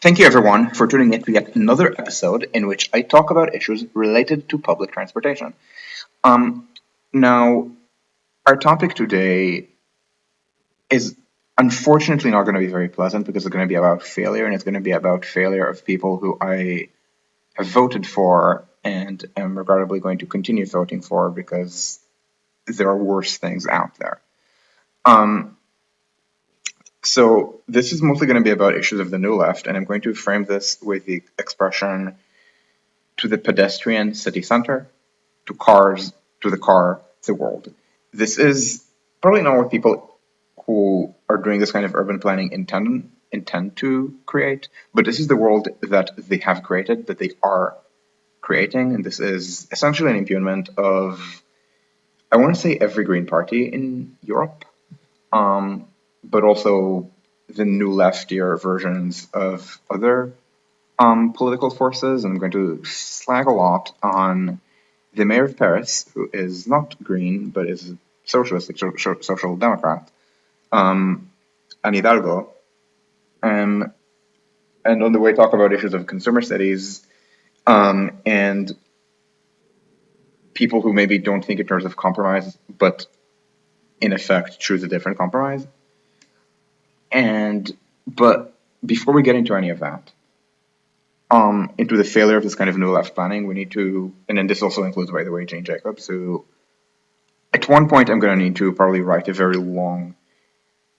Thank you, everyone, for tuning in to yet another episode in which I talk about issues related to public transportation. Um, now, our topic today is unfortunately not going to be very pleasant because it's going to be about failure, and it's going to be about failure of people who I have voted for and am regrettably going to continue voting for because there are worse things out there. Um, so, this is mostly going to be about issues of the new left, and I'm going to frame this with the expression to the pedestrian city center, to cars, to the car, the world. This is probably not what people who are doing this kind of urban planning intend to create, but this is the world that they have created, that they are creating, and this is essentially an impugnment of, I want to say, every Green Party in Europe, um, but also the new leftier versions of other political forces. And I'm going to slag a lot on the mayor of Paris, who is not green but is socialist, like social democrat, Anne Hidalgo, um, and on the way talk about issues of consumer cities and people who maybe don't think in terms of compromise, but in effect choose a different compromise. And but before we get into any of that, into the failure of this kind of new left planning, we need to, and then this also includes, by the way, Jane Jacobs, who at one point I'm going to need to probably write a very long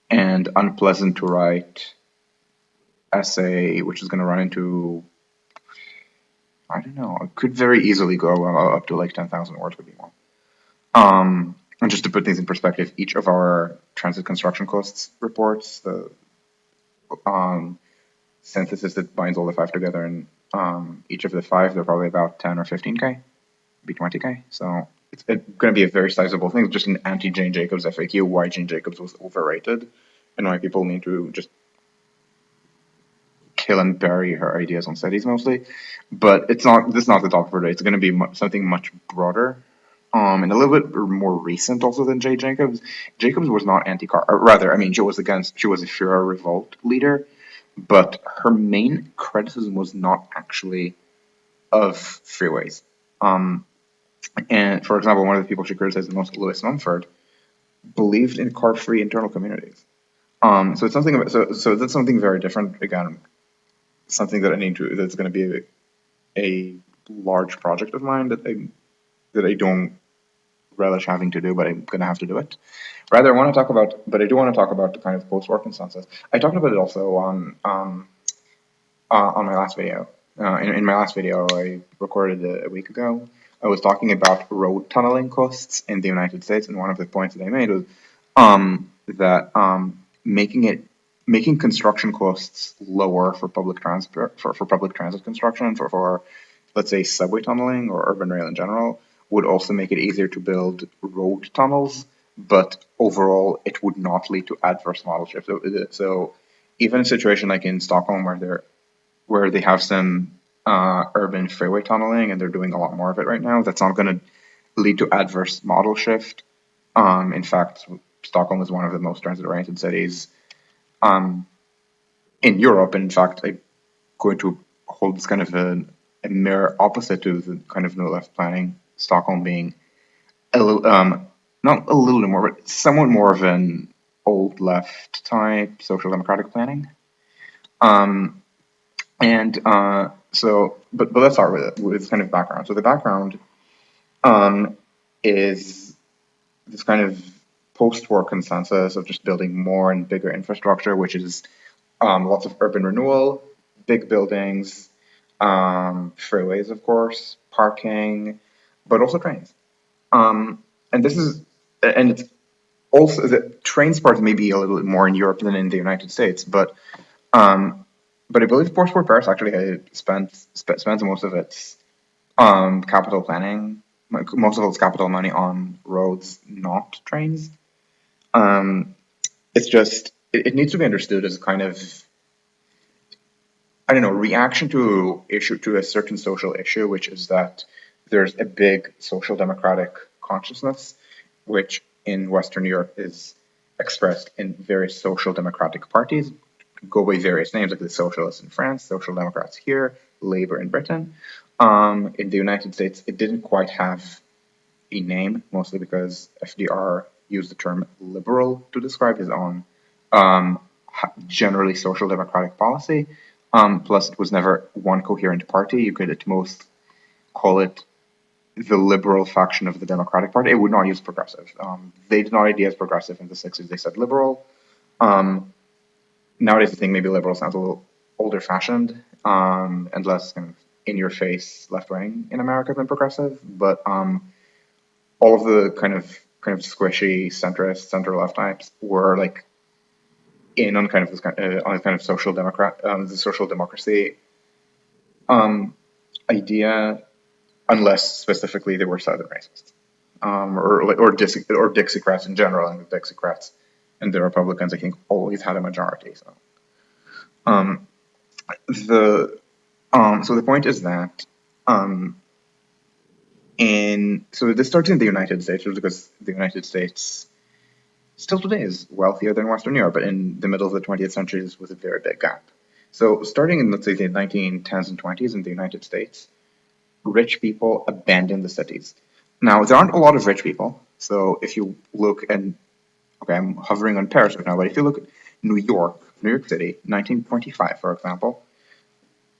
and unpleasant to write essay, which is going to run into, I don't know, it could very easily go up to like 10,000 words, could be more. And just to put things in perspective, each of our transit construction costs reports, the um, synthesis that binds all the five together, and each of the five, they're probably about 10 or 15K, be 20K. So it's going to be a very sizable thing. Just an anti Jane Jacobs FAQ, why Jane Jacobs was overrated, and why people need to just kill and bury her ideas on cities mostly. But it's not. This is not the topic for today. It's going to be something much broader, and a little bit more recent also than Jay Jacobs. Jacobs was not anti-car, or rather, I mean, she was against. She was a Shura revolt leader, but her main criticism was not actually of freeways. Um, and for example, one of the people she criticized the most, Lewis Mumford, believed in car-free internal communities. So it's something about, so that's something very different. Again, something that I need to that's going to be a large project of mine that I don't relish having to do, but I'm going to have to do it. Rather, I want to talk about, but I do want to talk about the kind of post-war consensus. I talked about it also on my last video. In my last video, I recorded a week ago. I was talking about road tunneling costs in the United States, and one of the points that I made was that making construction costs lower for public transport for public transit construction for let's say subway tunneling or urban rail in general would also make it easier to build road tunnels, but overall it would not lead to adverse model shifts. So even a situation like in Stockholm where they have some urban freeway tunneling and they're doing a lot more of it right now, that's not going to lead to adverse model shift. In fact, Stockholm is one of the most transit-oriented cities in Europe. And in fact, I'm going to hold this kind of a mirror opposite to the kind of no left planning. Stockholm being a little, not a little more, but somewhat more of an old left type social democratic planning. Um, but let's start with it with kind of background. So the background is this kind of post-war consensus of just building more and bigger infrastructure, which is lots of urban renewal, big buildings, freeways, of course, parking, but also trains. And this is, and it's also the trains part may be a little bit more in Europe than in the United States, um, but I believe post-war Paris actually spends most of its capital planning, like most of its capital money on roads, not trains. Um, it's just it needs to be understood as kind of, I don't know, reaction to a certain social issue, which is that there's a big social democratic consciousness, which in Western Europe is expressed in various social democratic parties, go by various names, like the Socialists in France, Social Democrats here, Labour in Britain. In the United States, it didn't quite have a name, mostly because FDR used the term liberal to describe his own generally social democratic policy. Plus, it was never one coherent party. You could at most call it the liberal faction of the Democratic Party. It would not use progressive. They did not ID as progressive in the 60s. They said liberal. Nowadays, I think maybe liberal sounds a little older fashioned and less kind of in your face left wing in America than progressive. But all of the kind of squishy centrist, center left types were like in on kind of this on a kind of social democrat, the social democracy idea, unless specifically they were Southern racists, or Dixiecrats in general, and the Dixiecrats and the Republicans, I think, always had a majority. So the so the point is that so this starts in the United States because the United States still today is wealthier than Western Europe, but in the middle of the 20th century, this was a very big gap. So starting in, let's say, the 1910s and 20s in the United States, rich people abandoned the cities. Now, there aren't a lot of rich people. So if you look at, okay, I'm hovering on Paris right now, but if you look at New York City, 1925, for example,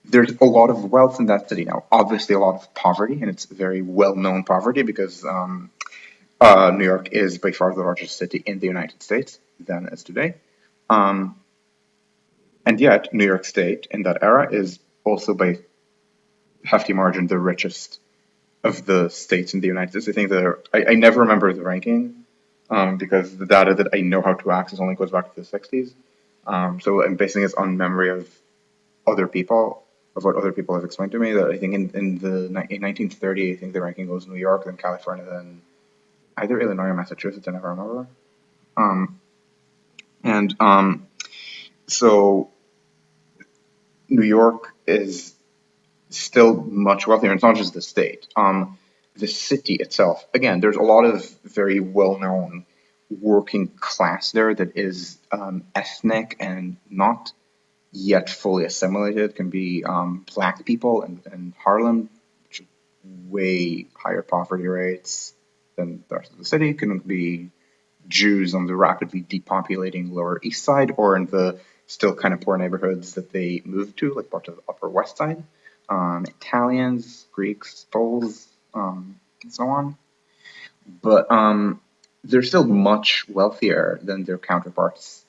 there's a lot of wealth in that city now. Obviously, a lot of poverty, and it's very well-known poverty because New York is by far the largest city in the United States then as today. Um, and yet, New York State in that era is also by hefty margin the richest of the states in the United States. I think I never remember the ranking because the data that I know how to access only goes back to the 60s. So I'm basing this on memory of other people, of what other people have explained to me. That I think in 1930, I think the ranking goes New York, then California, then either Illinois or Massachusetts. I never remember. Um, and so New York is still much wealthier. It's not just the state. The city itself, again, there's a lot of very well-known working class there that is ethnic and not yet fully assimilated. It can be black people in Harlem, which way higher poverty rates than the rest of the city. It can be Jews on the rapidly depopulating Lower East Side or in the still kind of poor neighborhoods that they moved to, like part of the Upper West Side. Italians, Greeks, Poles, and so on. But they're still much wealthier than their counterparts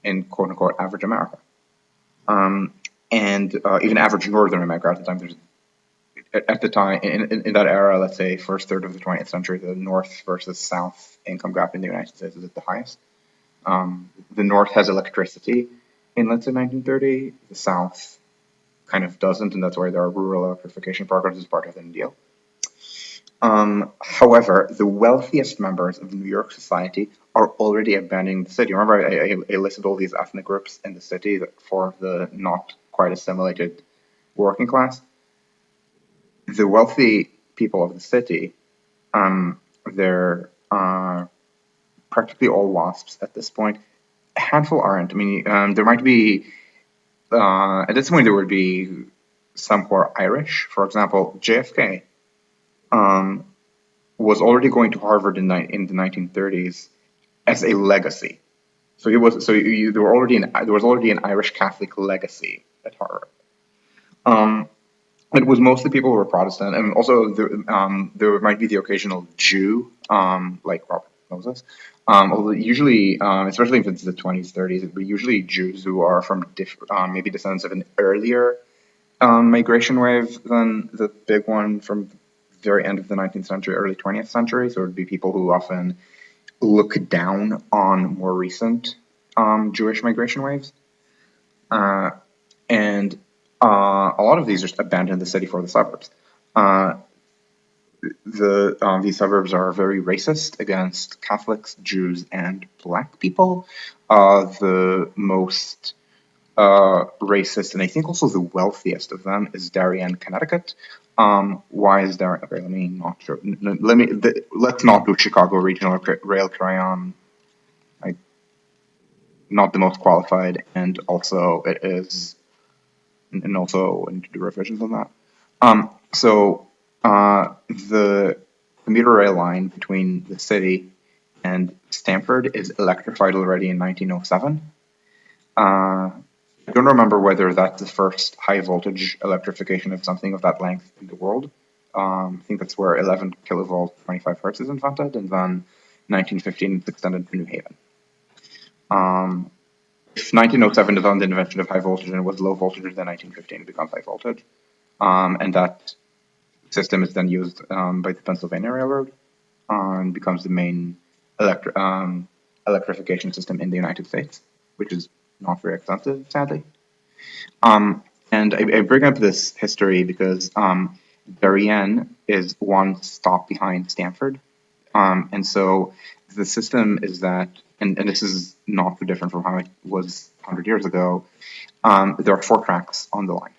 in quote unquote average America. Um, and even average Northern America at the time. At the time, in that era, let's say first third of the 20th century, the North versus South income gap in the United States is at the highest. The North has electricity in, let's say, 1930. The South kind of doesn't, and that's why there are rural electrification programs as part of the New Deal. However, the wealthiest members of New York society are already abandoning the city. Remember, I listed all these ethnic groups in the city that form the not quite assimilated working class. The wealthy people of the city, they're practically all WASPs at this point. A handful aren't. I mean, there might be, at this point, there would be some who are Irish. For example, JFK was already going to Harvard in the 1930s as a legacy. So he was. So there was already an Irish Catholic legacy at Harvard. It was mostly people who were Protestant, and also there might be the occasional Jew, like Robert Moses. Although usually, especially if it's the 20s, 30s, it'd be usually Jews who are from maybe descendants of an earlier migration wave than the big one from the very end of the 19th century, early 20th century. So it would be people who often look down on more recent Jewish migration waves. And a lot of these just abandoned the city for the suburbs. These suburbs are very racist against Catholics, Jews, and Black people. The most racist, and I think also the wealthiest of them, is Darien, Connecticut. Why is Darien? Okay, let me not show. Let's not do Chicago Regional Rail Crayon. not the most qualified, and also it is, and also I need to do revisions on that. The commuter rail line between the city and Stamford is electrified already in 1907. I don't remember whether that's the first high voltage electrification of something of that length in the world. I think that's where 11 kilovolt 25 hertz is invented, and then 1915 it's extended to New Haven. If 1907 is on the invention of high voltage and it was low voltage, then 1915 it becomes high voltage. And that system is then used by the Pennsylvania Railroad and becomes the main electrification system in the United States, which is not very extensive, sadly. And I bring up this history because Darien is one stop behind Stanford. And so the system is that, and this is not too different from how it was 100 years ago, there are 4 tracks on the line.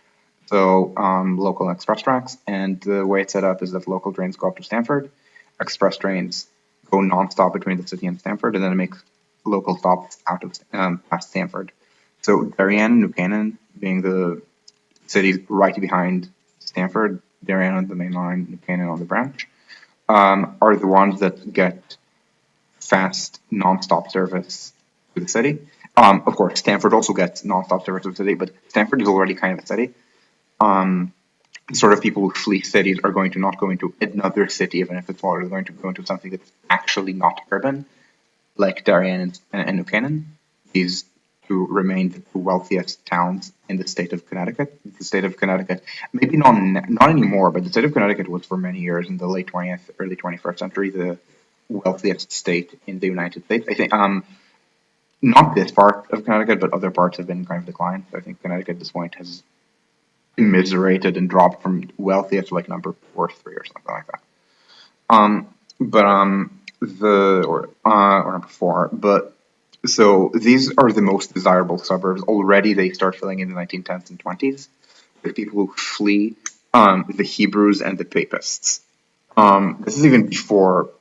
So local and express tracks, and the way it's set up is that local trains go up to Stanford, express trains go nonstop between the city and Stanford, and then it makes local stops out of past Stanford. So Darien, New Canaan being the cities right behind Stanford, Darien on the main line, New Canaan on the branch, are the ones that get fast nonstop service to the city. Of course, Stanford also gets nonstop service to the city, but Stanford is already kind of a city. Sort of people who flee cities are going to not go into another city, even if it's smaller. They're going to go into something that's actually not urban, like Darien and New Canaan. These two remain the two wealthiest towns in the state of Connecticut. The state of Connecticut, maybe not anymore, but the state of Connecticut was for many years in the late 20th, early 21st century, the wealthiest state in the United States. I think not this part of Connecticut, but other parts have been kind of declined. So I think Connecticut at this point has immiserated and dropped from wealthiest to like number 4 or 3 or something like that. But the or number 4, but so these are the most desirable suburbs. Already they start filling in the 1910s and 20s with people who flee the Hebrews and the Papists. This is even before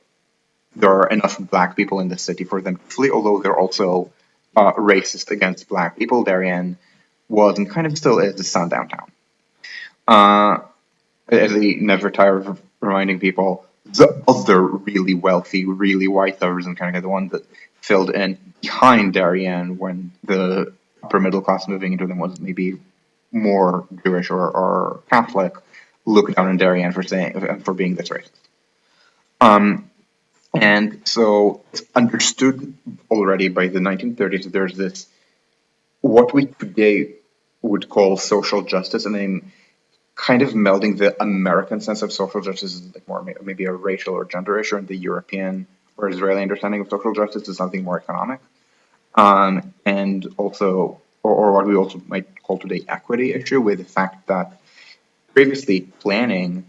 there are enough black people in the city for them to flee, although they're also racist against black people. Darien was and kind of still is the sundown town. As they never tire of reminding people, the other really wealthy, really white suburbs in Canada, the one that filled in behind Darien when the upper middle class moving into them was maybe more Jewish or Catholic, look down on Darien for being this racist. And so it's understood already by the 1930s that there's this, what we today would call social justice, and then kind of melding the American sense of social justice is like more maybe a racial or gender issue, and the European or Israeli understanding of social justice is something more economic. And also, or what we also might call today equity issue, with the fact that previously planning,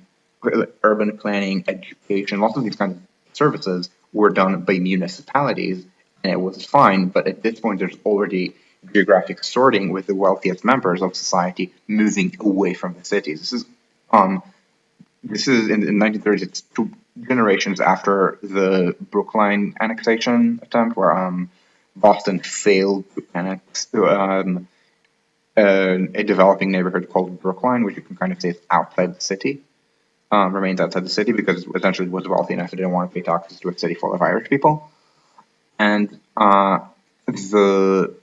urban planning, education, lots of these kinds of services were done by municipalities, and it was fine. But at this point, there's already geographic sorting with the wealthiest members of society moving away from the cities. This is in the 1930s. It's 2 generations after the Brookline annexation attempt, where Boston failed to annex a developing neighborhood called Brookline, which you can kind of say is outside the city, remains outside the city because essentially it was wealthy enough it didn't want to pay taxes to a city full of Irish people. And the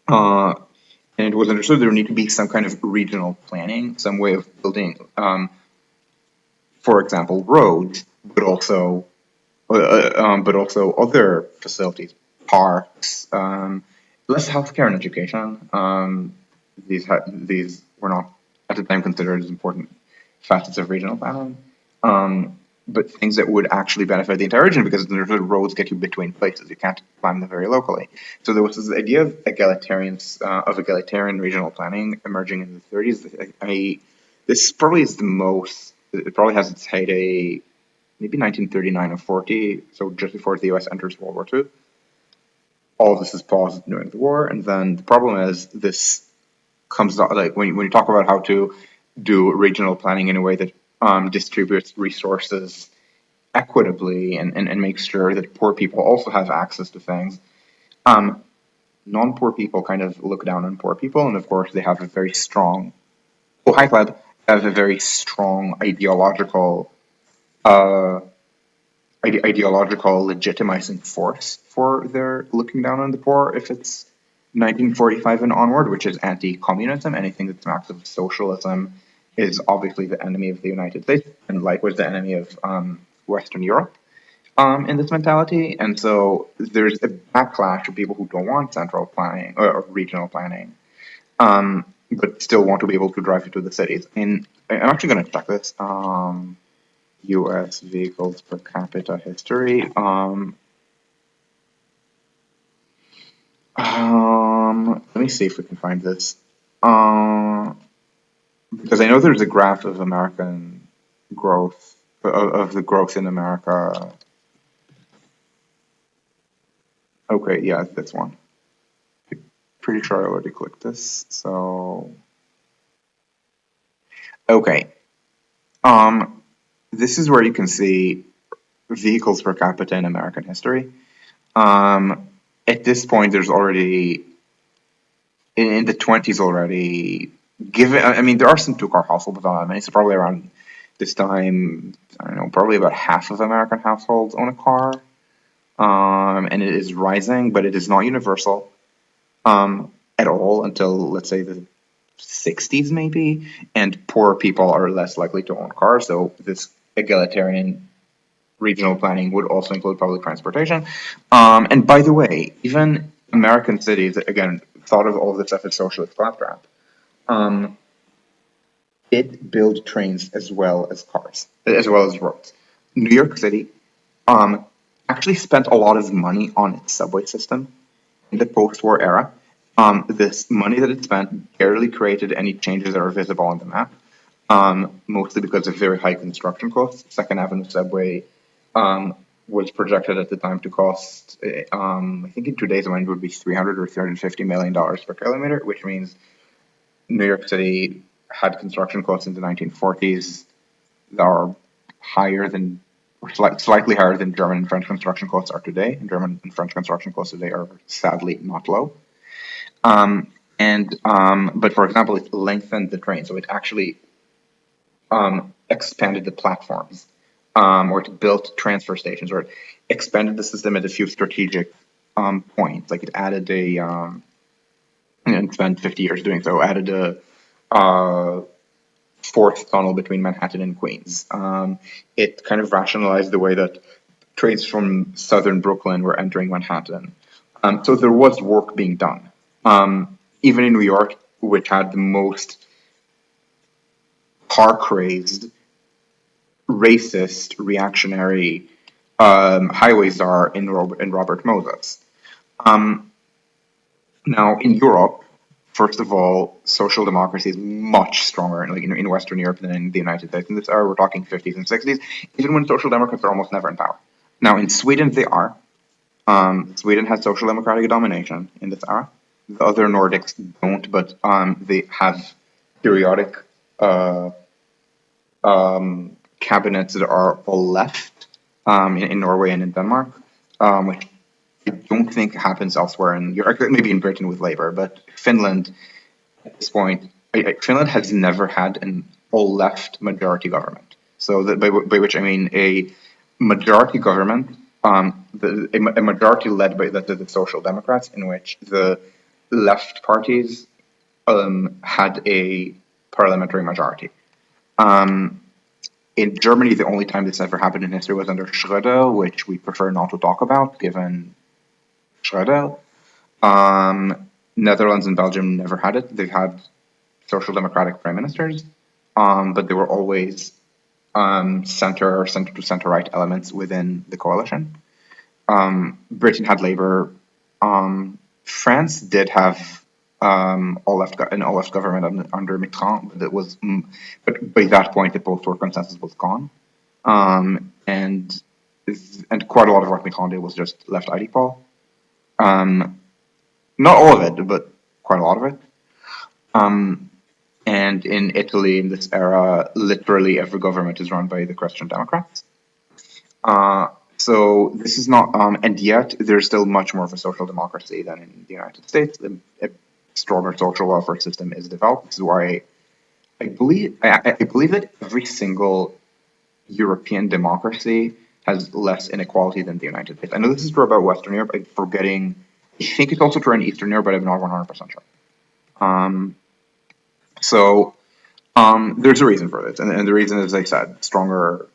and it was understood there would need to be some kind of regional planning, some way of building, for example, roads, but also other facilities, parks, less healthcare and education. These were not at the time considered as important facets of regional planning, but things that would actually benefit the entire region, because the roads get you between places. You can't plan them very locally. So there was this idea of egalitarian regional planning emerging in the 30s. This probably is the most. It probably has its heyday, maybe 1939 or 40, so just before the U.S. enters World War II. All of this is paused during the war, and then the problem is this comes out, like when you talk about how to do regional planning in a way that distributes resources equitably and makes sure that poor people also have access to things. non-poor people kind of look down on poor people, and of course they have a very strong, well, high class have a very strong uh, ideological legitimizing force for their looking down on the poor if it's 1945 and onward, which is anti-communism. Anything that's an act of socialism is obviously the enemy of the United States, and likewise the enemy of Western Europe in this mentality. And so there's a backlash of people who don't want central planning or regional planning, but still want to be able to drive into the cities. And I'm actually going to check this. U.S. vehicles per capita history. Let me see if we can find this. Because I know there's a graph of American growth, of the growth in America. Okay, yeah, this one. Pretty sure I already clicked this. So, okay. This is where you can see vehicles per capita in American history. At this point, there's already in the 20s already. Given, I mean, there are some two-car households, but not that many. So probably around this time, I don't know, probably about half of American households own a car, and it is rising, but it is not universal at all until let's say the 60s maybe, and poor people are less likely to own cars. So this egalitarian regional planning would also include public transportation. And by the way, even American cities, again, thought of all this stuff as socialist claptrap, um, it built trains as well as cars, as well as roads. New York City um, actually spent a lot of money on its subway system in the post-war era. This money that it spent barely created any changes that are visible on the map, mostly because of very high construction costs. Second Avenue subway um, was projected at the time to cost, I think in today's money would be $300 or $350 million per kilometer, which means New York City had construction costs in the 1940s that are higher than, or slightly higher than German and French construction costs are today. And German and French construction costs today are sadly not low. But for example, it lengthened the train, so it actually expanded the platforms, or it built transfer stations, or it expanded the system at a few strategic points. Like it added and spent 50 years doing so, added a fourth tunnel between Manhattan and Queens. It kind of rationalized the way that trains from southern Brooklyn were entering Manhattan. So there was work being done. Even in New York, which had the most car crazed, racist, reactionary highways are in Robert Moses. Now, in Europe, first of all, social democracy is much stronger in Western Europe than in the United States. In this era, we're talking 50s and 60s, even when social democrats are almost never in power. Now, in Sweden, they are. Sweden has social democratic domination in this era. The other Nordics don't, but they have periodic uh, cabinets that are all left in Norway and in Denmark, which I don't think happens elsewhere in Europe, maybe in Britain with Labour, but Finland at this point, Finland has never had an all left majority government. So that, by which I mean a majority government, a majority led by the Social Democrats, in which the left parties had a parliamentary majority. In Germany, the only time this ever happened in history was under Schröder, which we prefer not to talk about, given Schröder. Netherlands and Belgium never had it. They've had social democratic prime ministers, but they were always center to center right elements within the coalition. Britain had Labour. France did have an all left government under Mitterrand, but but by that point the post-war consensus was gone, and quite a lot of what Mitterrand did was just left IDPOL. Not all of it, but quite a lot of it. And in Italy, in this era, literally every government is run by the Christian Democrats. So this is not, and yet there's still much more of a social democracy than in the United States. A stronger social welfare system is developed. This is why I believe that every single European democracy has less inequality than the United States. I know this is true about Western Europe. I'm forgetting. I think it's also true in Eastern Europe, but I'm not 100% sure. Um, so there's a reason for this, and the reason is, like I said, stronger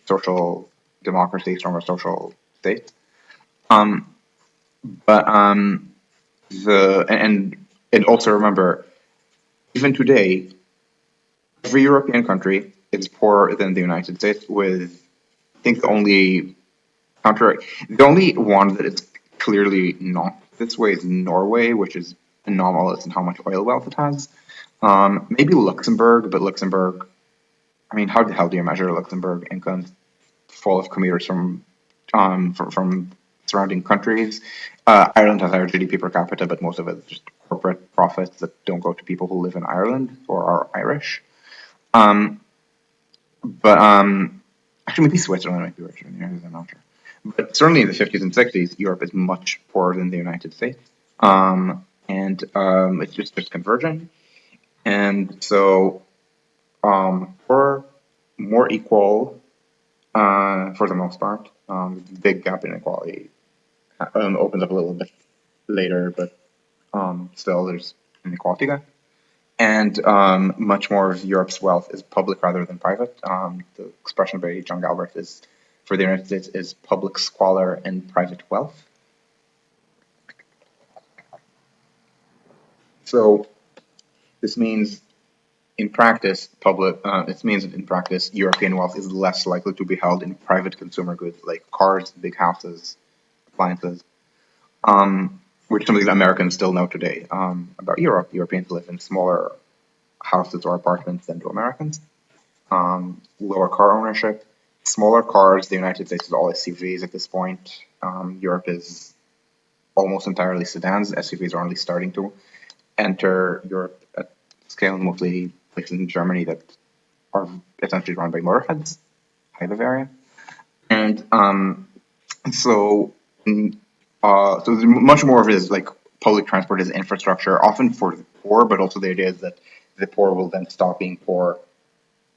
social democracy, stronger social state. Um, but the and also remember, even today, every European country is poorer than the United States. With I think the only one that is clearly not this way is Norway, which is anomalous in how much oil wealth it has. Maybe Luxembourg, but Luxembourg. I mean, how the hell do you measure Luxembourg income full of commuters from surrounding countries? Ireland has higher GDP per capita, but most of it is just corporate profits that don't go to people who live in Ireland or are Irish. Um, but actually, maybe Switzerland might be richer than the United States. I'm not sure. But certainly in the 50s and 60s, Europe is much poorer than the United States. And it's just converging. And so we're more equal for the most part. Big gap in inequality opens up a little bit later, but still there's inequality there. And much more of Europe's wealth is public rather than private. The expression by John Galbraith is for the United States is public squalor and private wealth. So this means in practice, it means that in practice, European wealth is less likely to be held in private consumer goods like cars, big houses, appliances, which some of the Americans still know today about Europe. Europeans live in smaller houses or apartments than do Americans. Lower car ownership, smaller cars. The United States is all SUVs at this point. Europe is almost entirely sedans. SUVs are only starting to enter Europe at scale, mostly places in Germany that are essentially run by motorheads, high Bavaria. And so, so much more of it is like public transport is infrastructure, often for the poor, but also the idea is that the poor will then stop being poor,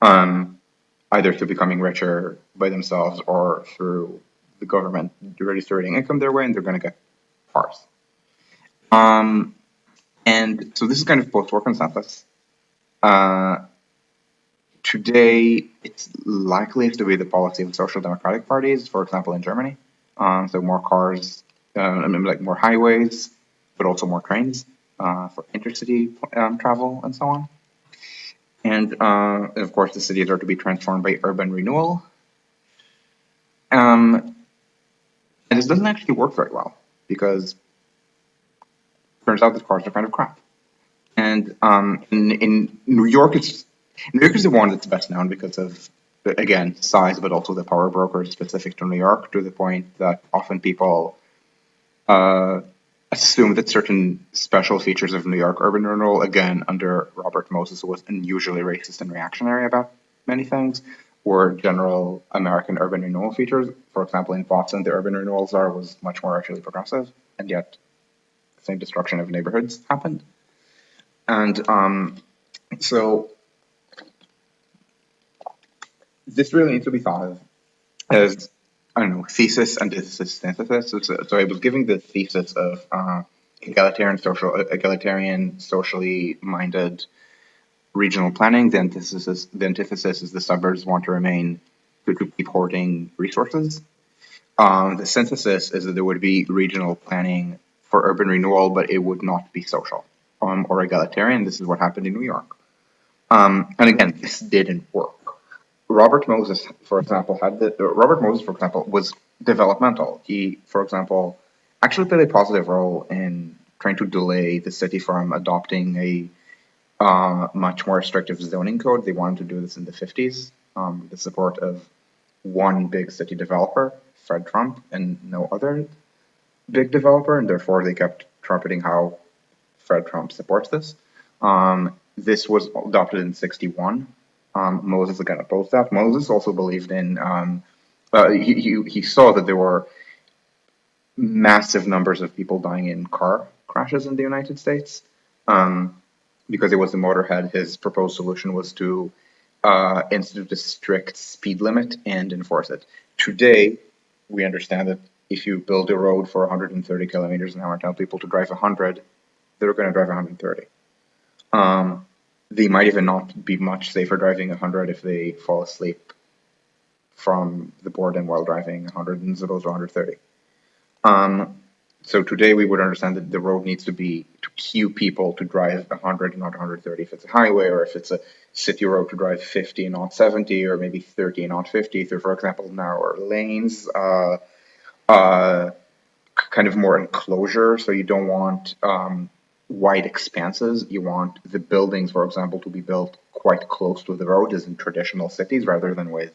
either through becoming richer by themselves or through the government redistributing income their way, and they're going to get cars. Um, and so this is kind of post-war consensus. Uh, Today, it's likely to be the policy of social democratic parties, for example, in Germany. So more cars, like more highways, but also more trains for intercity travel and so on. And of course, the cities are to be transformed by urban renewal. And this doesn't actually work very well because it turns out that cars are kind of crap. And in New York, New York is the one that's best known because of, again, size, but also the power brokers specific to New York, to the point that often people uh, assume that certain special features of New York urban renewal, again, under Robert Moses, who was unusually racist and reactionary about many things, were general American urban renewal features. For example, in Boston, the urban renewal czar was much more actually progressive, and yet the same destruction of neighborhoods happened. And so this really needs to be thought of as, I don't know, thesis, antithesis, synthesis. So I was giving the thesis of egalitarian, socially minded regional planning. The antithesis is the suburbs want to remain to keep hoarding resources. The synthesis is that there would be regional planning for urban renewal, but it would not be social or egalitarian. This is what happened in New York. And again, this didn't work. Robert Moses, for example, was developmental. He, for example, actually played a positive role in trying to delay the city from adopting a much more restrictive zoning code. They wanted to do this in the 50s with the support of one big city developer, Fred Trump, and no other big developer, and therefore they kept trumpeting how Fred Trump supports this. This was adopted in 61. Moses again opposed that. Moses also believed in he saw that there were massive numbers of people dying in car crashes in the United States. Because it was the motorhead, his proposed solution was to institute a strict speed limit and enforce it. Today, we understand that if you build a road for 130 kilometers an hour and tell people to drive 100, they're going to drive 130. They might even not be much safer driving 100 if they fall asleep from the boredom while driving 100 as opposed to 130. So today we would understand that the road needs to be to cue people to drive 100, not 130 if it's a highway, or if it's a city road to drive 50, not 70, or maybe 30, not 50. So, for example, narrower lanes, kind of more enclosure. So you don't want wide expanses. You want the buildings, for example, to be built quite close to the road, as in traditional cities, rather than with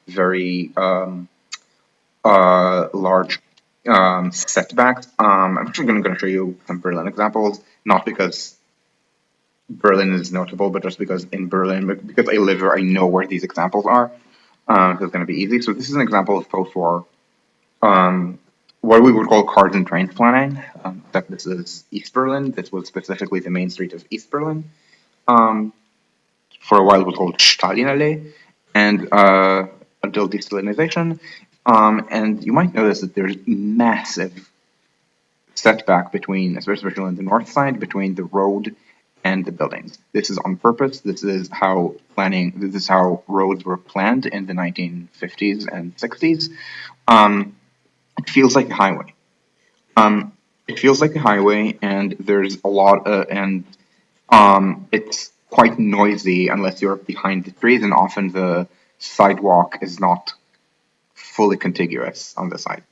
very large setbacks. I'm actually going to show you some Berlin examples, not because Berlin is notable, but just because in Berlin, because I live there, I know where these examples are. So it's going to be easy. So this is an example of post-war, what we would call cars and trains planning. Except this is East Berlin. This was specifically the main street of East Berlin. For a while, it was called Stalinallee, and until desalinization. And you might notice that there's massive setback between, especially on the north side, between the road and the buildings. This is on purpose. This is how roads were planned in the 1950s and 60s. It feels like a highway. It feels like a highway, and there's a lot, and it's quite noisy unless you're behind the trees, and often the sidewalk is not fully contiguous on the side.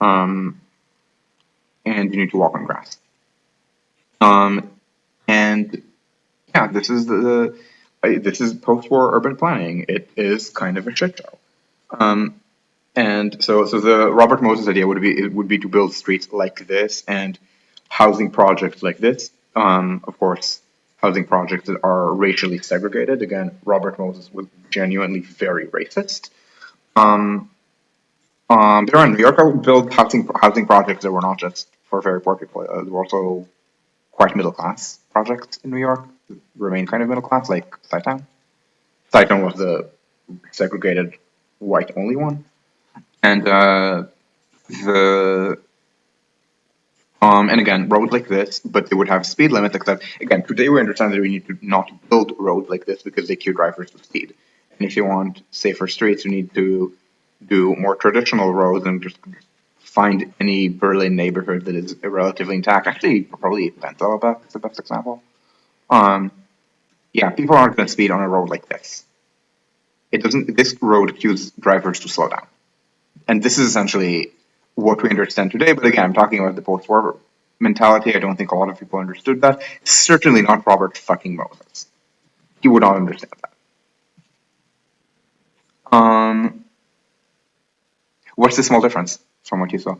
And you need to walk on grass. Um, and yeah, this is post-war urban planning. It is kind of a shit show. And so the Robert Moses idea would be to build streets like this and housing projects like this. Of course, housing projects that are racially segregated. Again, Robert Moses was genuinely very racist. There in New York, I would build housing projects that were not just for very poor people. They were also quite middle class projects in New York. Remain kind of middle class, like Sci-Town. Sci-Town was the segregated white only one, and the and again, roads like this, but they would have speed limits. Except again, today we understand that we need to not build roads like this because they cue drivers to speed. And if you want safer streets, you need to do more traditional roads and just find any Berlin neighborhood that is relatively intact. Actually, probably Prenzlauer is the best example. Um, yeah, people aren't going to speed on a road like this. It doesn't. This road cues drivers to slow down, and this is essentially what we understand today. But again, I'm talking about the post-war mentality. I don't think a lot of people understood that. Certainly not Robert fucking Moses. He would not understand that. What's the small difference from what you saw?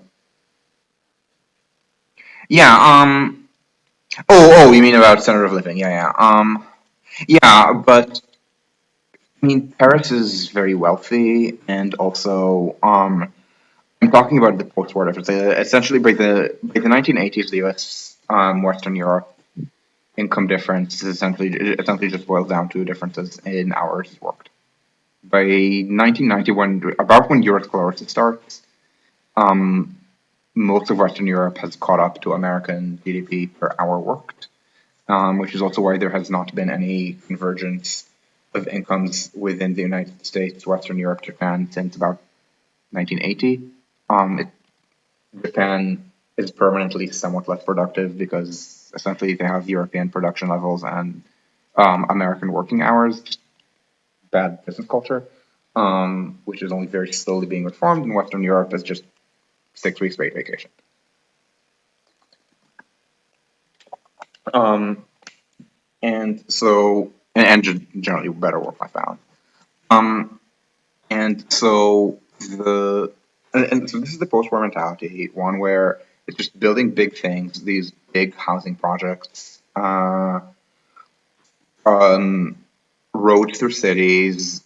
Yeah. You mean about standard of living? Yeah, yeah. Yeah, but I mean, Paris is very wealthy, and also, I'm talking about the post-war difference. Essentially, by the 1980s, the U.S. Western Europe income difference is essentially just boils down to differences in hours worked. By 1990, about when Eurosclerosis starts, most of Western Europe has caught up to American GDP per hour worked, which is also why there has not been any convergence of incomes within the United States, Western Europe, Japan since about 1980. Japan is permanently somewhat less productive because essentially they have European production levels and American working hours, just bad business culture, which is only very slowly being reformed. And Western Europe is just 6 weeks paid vacation. Um, and so, and just generally better work-life balance. Um, and so and so this is the post-war mentality, one where it's just building big things, these big housing projects, roads through cities,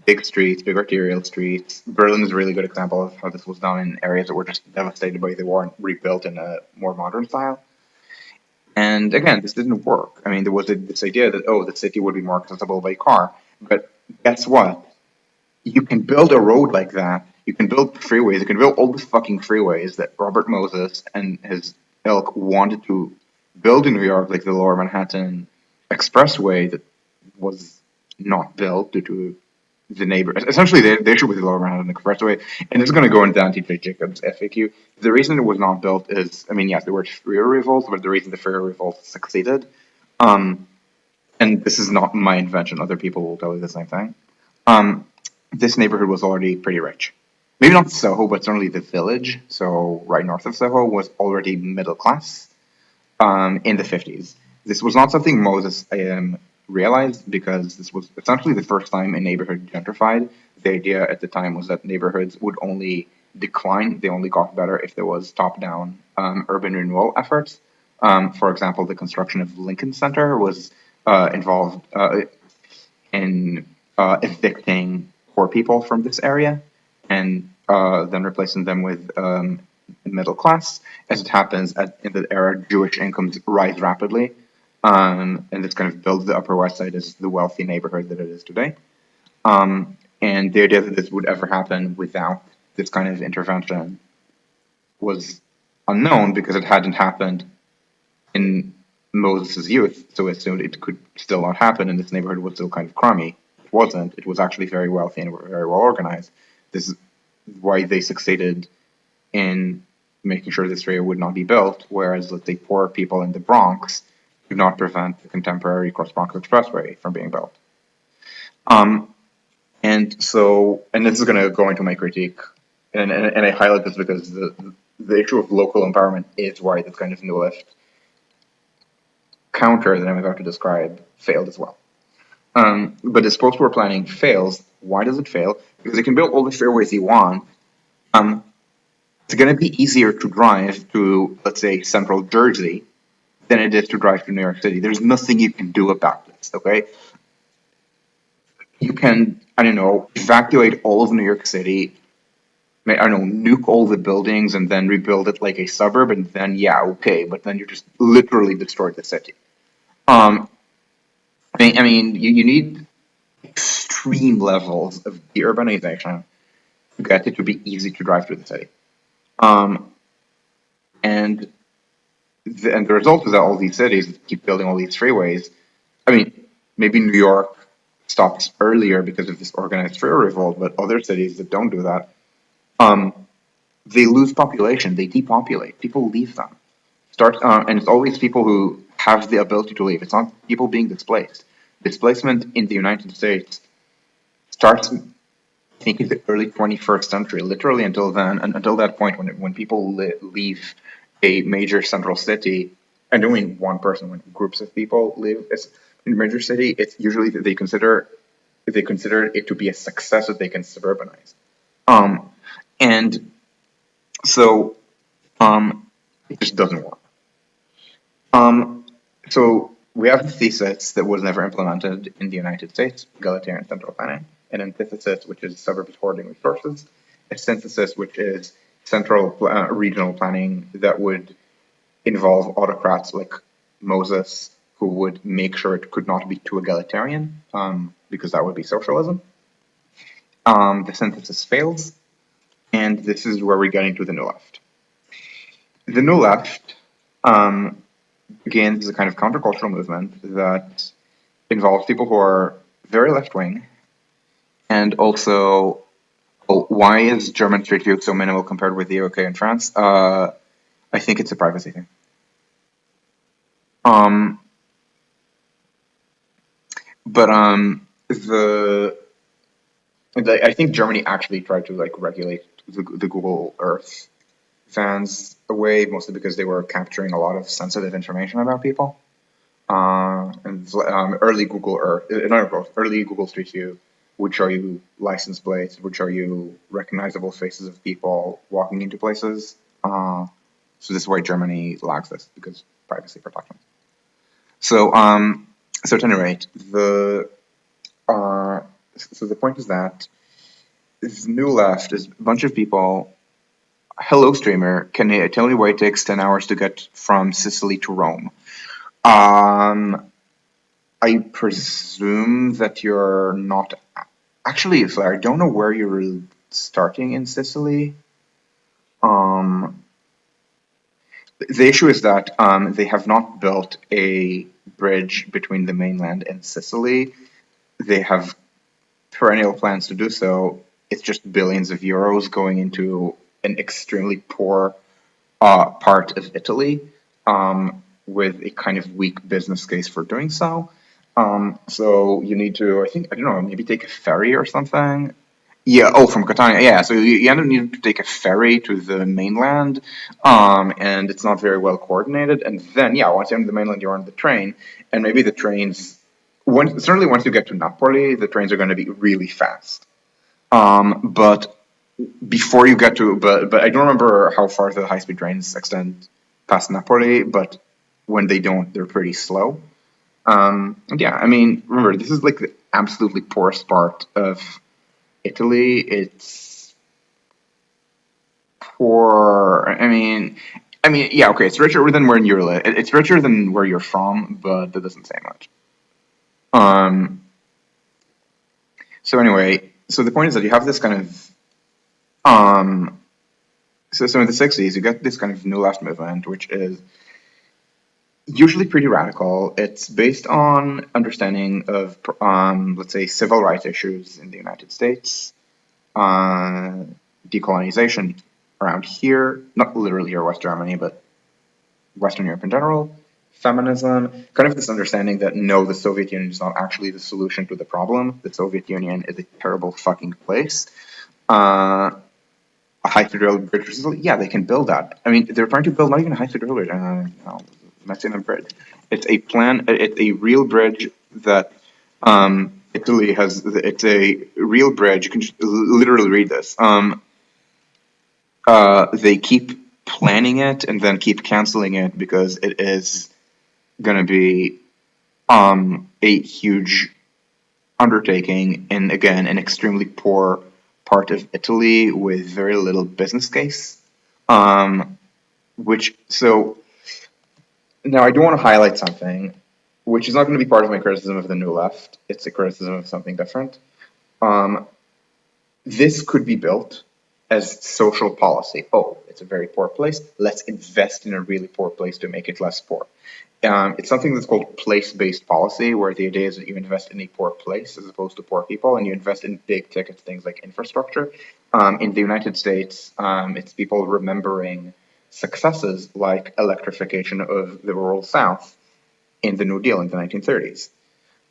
big streets, big arterial streets. Berlin is a really good example of how this was done in areas that were just devastated by the war and rebuilt in a more modern style. And again, this didn't work. I mean, there was this idea that, oh, the city would be more accessible by car. But guess what? You can build a road like that. You can build freeways. You can build all the fucking freeways that Robert Moses and his ilk wanted to build in New York, like the Lower Manhattan Expressway that was not built due to the neighbor. Essentially, the issue with the Lower Manhattan Expressway, and this is going to go into T.J. Jacobs' FAQ. The reason it was not built is, I mean, yes, there were freeway revolts, but the reason the freeway revolts succeeded, um, and this is not my invention. Other people will tell you the same thing. Um, this neighborhood was already pretty rich. Maybe not Soho, but certainly the village, so right north of Soho, was already middle class in the 50s. This was not something Moses realized because this was essentially the first time a neighborhood gentrified. The idea at the time was that neighborhoods would only decline, they only got better if there was top down urban renewal efforts. For example, the construction of Lincoln Center was involved in evicting poor people from this area and then replacing them with middle class. As it happens, in the era, Jewish incomes rise rapidly, and this kind of builds the Upper West Side as the wealthy neighborhood that it is today. And the idea that this would ever happen without this kind of intervention was unknown because it hadn't happened in Moses' youth, so assumed it could still not happen, and this neighborhood was still kind of crummy. It wasn't. It was actually very wealthy and very well organized. This is why they succeeded in making sure this area would not be built, whereas, let's say, poor people in the Bronx could not prevent the contemporary Cross-Bronx Expressway from being built. And this is going to go into my critique, and I highlight this because the issue of local empowerment is why this kind of new left counter that I'm about to describe failed as well. But as post-war planning fails, why does it fail? Because you can build all the fairways you want. It's going to be easier to drive to, let's say, central Jersey than it is to drive to New York City. There's nothing you can do about this, okay? You can, I don't know, evacuate all of New York City, I don't know, nuke all the buildings and then rebuild it like a suburb, and then, yeah, okay, but then you just literally destroyed the city. I mean, you need extreme levels of deurbanization to get it to be easy to drive through the city. Um, and the result is that all these cities keep building all these freeways. I mean, maybe New York stops earlier because of this organized freeway revolt, but other cities that don't do that, um, they lose population, they depopulate, people leave them. And it's always people who have the ability to leave. It's not people being displaced. Displacement in the United States starts, I think, in the early 21st century, literally until then, and until that point when people leave a major central city, and only one person, when groups of people live in a major city, it's usually that they consider it to be a success that they can suburbanize. And so it just doesn't work. So we have the thesis that was never implemented in the United States, egalitarian central planning, an antithesis, which is suburbs hoarding resources, a synthesis, which is central regional planning that would involve autocrats like Moses, who would make sure it could not be too egalitarian, because that would be socialism. The synthesis fails, and this is where we get into the New Left. The New Left gains a kind of countercultural movement that involves people who are very left wing, and also, well, why is German street view so minimal compared with the UK and France? I think it's a privacy thing. But I think Germany actually tried to like regulate the Google Earth fans away, mostly because they were capturing a lot of sensitive information about people. Early Google Earth, early Google Street View would show you license plates, would show you recognizable faces of people walking into places. So this is why Germany lacks this, because privacy protection. So at any rate, So the point is that this new left is a bunch of people. Hello, streamer. Can you tell me why it takes 10 hours to get from Sicily to Rome? Um, I presume that you're not. Actually, Flair, I don't know where you're starting in Sicily. Um, the issue is that they have not built a bridge between the mainland and Sicily. They have perennial plans to do so. It's just billions of euros going into an extremely poor part of Italy, with a kind of weak business case for doing so. So you need to, I think, I don't know, maybe take a ferry or something. Yeah, oh, from Catania, yeah. So you end up needing to take a ferry to the mainland, and it's not very well coordinated. And then, yeah, once you're on the mainland, you're on the train, and maybe the trains, certainly once you get to Napoli, the trains are going to be really fast. But before you get to, but I don't remember how far the high-speed trains extend past Napoli, but when they don't, they're pretty slow. And yeah, I mean, remember, this is like the absolutely poorest part of Italy. It's poor. Yeah, okay, it's richer than where you're it's richer than where you're from, but that doesn't say much. Um, so anyway, so the point is that you have this kind of so in the 60s, you get this kind of new left movement, which is usually pretty radical. It's based on understanding of, let's say, civil rights issues in the United States, uh, decolonization around here, not literally here, West Germany, but Western Europe in general, feminism, kind of this understanding that no, the Soviet Union is not actually the solution to the problem. The Soviet Union is a terrible fucking place. Uh, a high-speed rail bridge, yeah, they can build that. I mean, they're trying to build not even a high-speed rail bridge, messing a bridge. It's a plan. It's a real bridge that Italy has. It's a real bridge. You can just literally read this. They keep planning it and then keep canceling it because it is going to be a huge undertaking in, again, an extremely poor part of Italy with very little business case. Um, which so now I do want to highlight something, which is not going to be part of my criticism of the New Left. It's a criticism of something different. Um, this could be built as social policy. Oh, it's a very poor place. Let's invest in a really poor place to make it less poor. It's something that's called place-based policy, where the idea is that you invest in a poor place as opposed to poor people, and you invest in big ticket things like infrastructure. In the United States, it's people remembering successes like electrification of the rural South in the New Deal in the 1930s.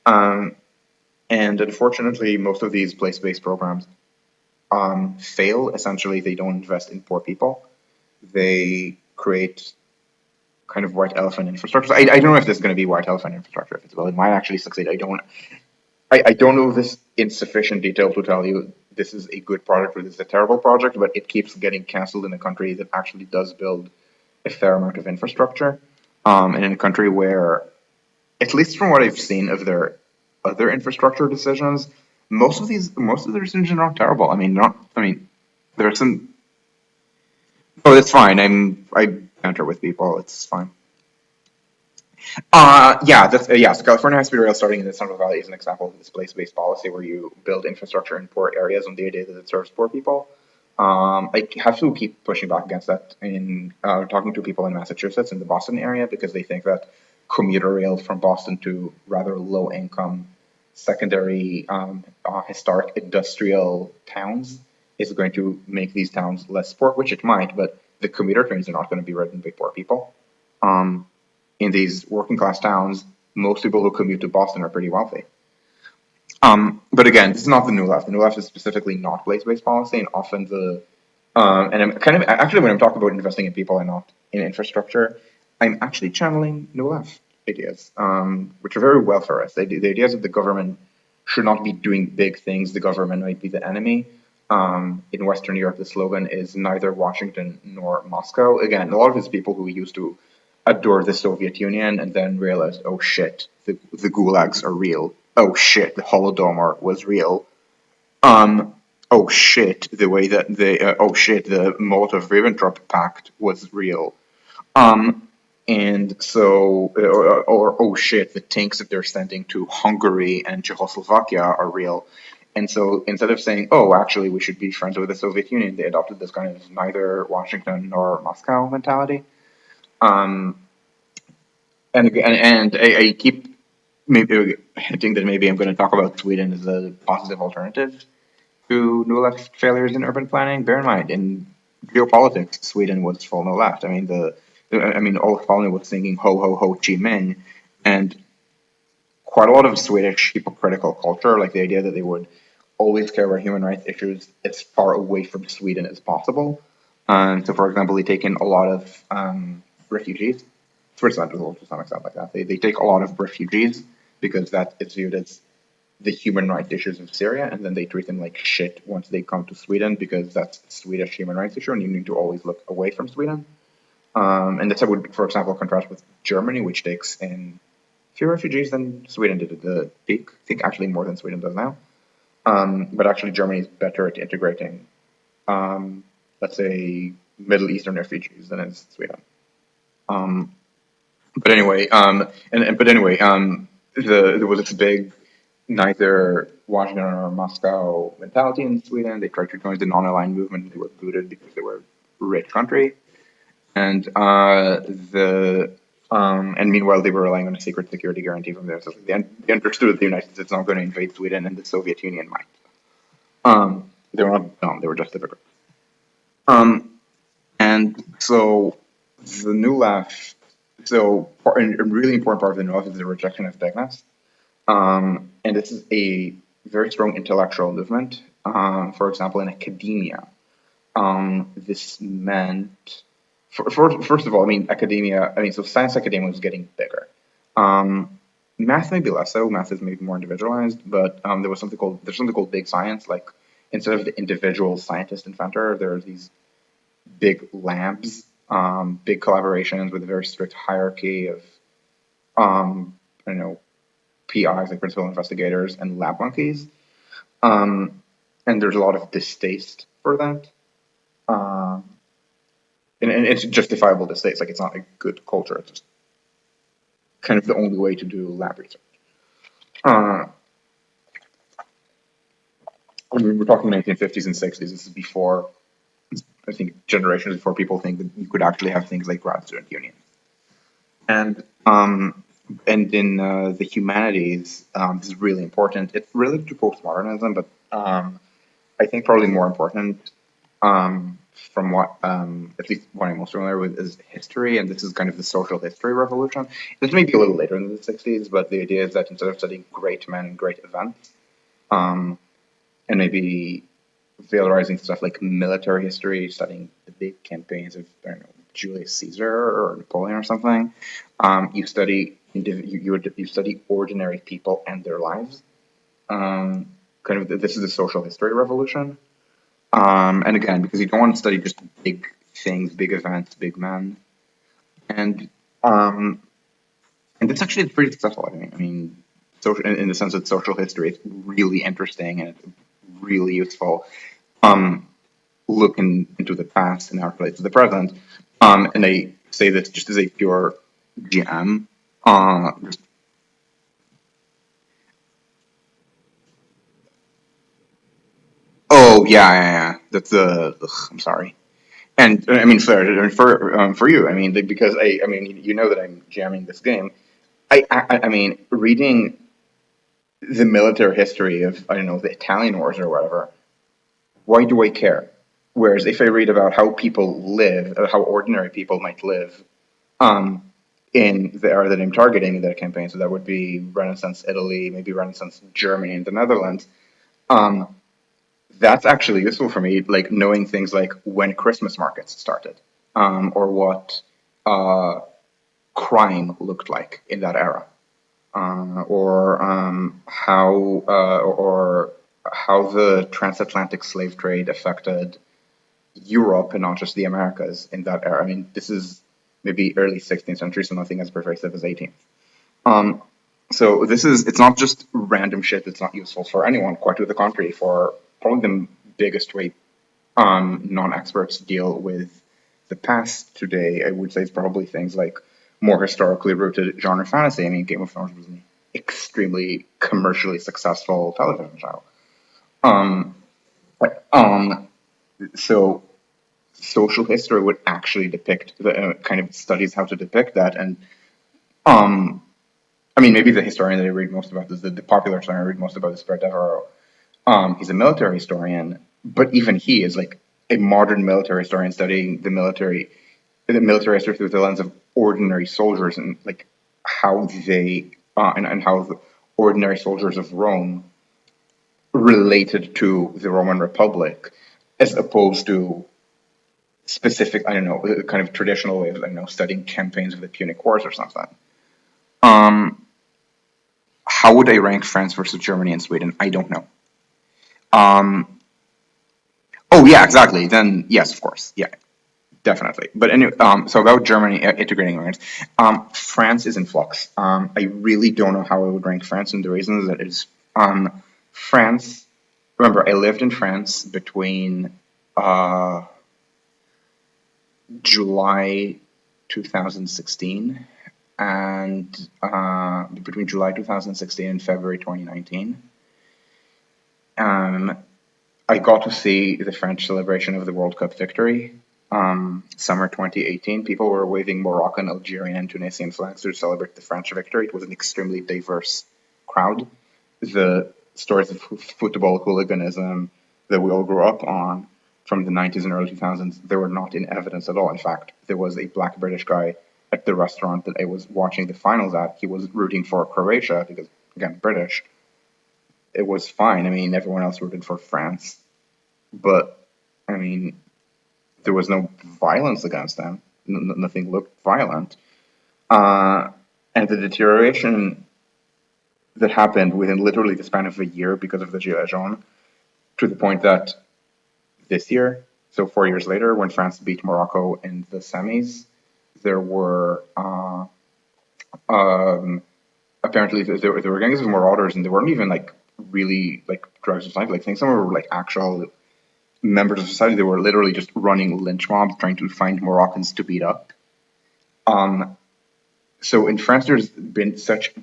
Um, and unfortunately, most of these place-based programs fail. Essentially, they don't invest in poor people. They create kind of white elephant infrastructure. I don't know if this is going to be white elephant infrastructure. If it's well, it might actually succeed. I don't know this in sufficient detail to tell you this is a good project or this is a terrible project, but it keeps getting canceled in a country that actually does build a fair amount of infrastructure, and in a country where, at least from what I've seen of their other infrastructure decisions, most of their decisions are not terrible. I mean, not. I mean, there are some. Oh, that's fine. I banter with people. It's fine. Yeah, yeah. So California High Speed Rail starting in the Central Valley is an example of this place-based policy where you build infrastructure in poor areas on the idea that it serves poor people. I have to keep pushing back against that in talking to people in Massachusetts in the Boston area because they think that commuter rail from Boston to rather low-income secondary historic industrial towns is going to make these towns less poor, which it might, but the commuter trains are not going to be ridden by poor people. Um, in these working class towns, most people who commute to Boston are pretty wealthy. But again, this is not the New Left. The New Left is specifically not place-based policy, and often and I'm kind of actually when I'm talking about investing in people and not in infrastructure, I'm actually channeling New Left ideas, which are very welfare. The ideas that the government should not be doing big things. The government might be the enemy. In Western Europe, the slogan is neither Washington nor Moscow. Again, a lot of it's people who used to adore the Soviet Union and then realized, oh shit, the gulags are real. Oh shit, the Holodomor was real. Um, oh shit, the way that oh shit, the Molotov-Ribbentrop Pact was real. Um, and so, or oh shit, the tanks that they're sending to Hungary and Czechoslovakia are real. And so instead of saying, oh, actually, we should be friends with the Soviet Union, they adopted this kind of neither Washington nor Moscow mentality. Um, and I keep maybe hinting that maybe I'm going to talk about Sweden as a positive alternative to New Left failures in urban planning. Bear in mind, in geopolitics, Sweden was full no left. I mean, Olof Palme was singing "Ho Ho Ho Chi Minh," and quite a lot of Swedish hypocritical culture, like the idea that they would always care about human rights issues as far away from Sweden as possible. So, for example, they take in a lot of refugees. Switzerland is also to some extent like that. They take a lot of refugees because that is viewed as the human rights issues of Syria, and then they treat them like shit once they come to Sweden because that's a Swedish human rights issue, and you need to always look away from Sweden. And that's how would, for example, contrast with Germany, which takes in fewer refugees than Sweden did at the peak. I think actually more than Sweden does now. But actually, Germany is better at integrating, let's say, Middle Eastern refugees than is Sweden. Um, but anyway, there was this big neither Washington or Moscow mentality in Sweden. They tried to join the non-aligned movement. They were booted because they were a rich country, and and meanwhile they were relying on a secret security guarantee from there. So they understood that the United States is not going to invade Sweden, and the Soviet Union might. They were not dumb; they were just hypocrites. Um, and so the new left. So a really important part of the new left is the rejection of bigness. And this is a very strong intellectual movement. For example, in academia, this meant, first of all, I mean, academia, I mean, so science academia was getting bigger. Math maybe less so, math is maybe more individualized, but there's something called big science, like instead of the individual scientist inventor, there are these big labs, big collaborations with a very strict hierarchy of, I don't know, PIs, like principal investigators, and lab monkeys. Um, and there's a lot of distaste for that. Um, and it's justifiable distaste. Like, it's not a good culture. It's just kind of the only way to do lab research. Uh, we're talking 1950s and 60s. This is before, I think, generations before people think that you could actually have things like grad student unions. And in the humanities, this is really important. It's related to postmodernism, but I think probably more important from what, at least what I'm most familiar with, is history, and this is kind of the social history revolution. This may be a little later in the 60s, but the idea is that instead of studying great men and great events, um, and maybe valorizing stuff like military history, studying the big campaigns of, I don't know, Julius Caesar or Napoleon or something, you study ordinary people and their lives. This is the social history revolution. And again, because you don't want to study just big things, big events, big men, and um, and it's actually pretty successful. Social in the sense that social history is really interesting and it's really useful. Um, Looking into the past and how it relates to the present. And I say this just as a pure GM. Just, oh yeah. That's I'm sorry. And I mean, for you, I mean, because I mean, you know that I'm jamming this game. I mean, reading the military history of, I don't know, the Italian wars or whatever. Why do I care? Whereas if I read about how people live, how ordinary people might live, um, in the area that I'm targeting in that campaign, so that would be Renaissance Italy, maybe Renaissance Germany and the Netherlands. Um, that's actually useful for me, like knowing things like when Christmas markets started, or what uh, crime looked like in that era, or or how the transatlantic slave trade affected Europe and not just the Americas in that era. I mean, this is maybe early 16th century, so nothing as pervasive as 18th. So it's not just random shit that's not useful for anyone, quite to the contrary, for probably the biggest way non-experts deal with the past today, I would say it's probably things like more historically rooted genre fantasy. I mean, Game of Thrones was an extremely commercially successful television show. Um, um, so social history would actually depict the kind of studies how to depict that, and um, I mean, maybe the historian that I read most about is the popular historian I read most about is Fred Devereaux. He's a military historian, but even he is like a modern military historian studying the military history through the lens of ordinary soldiers and like how they and how the ordinary soldiers of Rome related to the Roman Republic, as opposed to specific, I don't know, kind of traditional way of, I don't know, studying campaigns of the Punic Wars or something. Um, how would I rank France versus Germany and Sweden? I don't know. Um, oh yeah, exactly. Then yes, of course, yeah, definitely. But anyway, so about Germany integrating immigrants, France is in flux. I really don't know how I would rank France, and the reason is that it's France. Remember, I lived in France between uh, July 2016 and between July 2016 and February 2019. Um, I got to see the French celebration of the World Cup victory. Summer 2018, people were waving Moroccan, Algerian, and Tunisian flags to celebrate the French victory. It was an extremely diverse crowd. The stories of football hooliganism that we all grew up on from the 90s and early 2000s, they were not in evidence at all. In fact, there was a black British guy at the restaurant that I was watching the finals at. He was rooting for Croatia because, again, British. It was fine. I mean, everyone else rooted for France. But, I mean, there was no violence against them. Nothing looked violent. Uh, and the deterioration that happened within literally the span of a year because of the Gilets jaunes, to the point that this year, so 4 years later, when France beat Morocco in the semis, there were um, apparently there were gangs of marauders, and they weren't even like really like drugs of society. Like, I think some were like actual members of society. They were literally just running lynch mobs trying to find Moroccans to beat up. Um, so in France, there's been such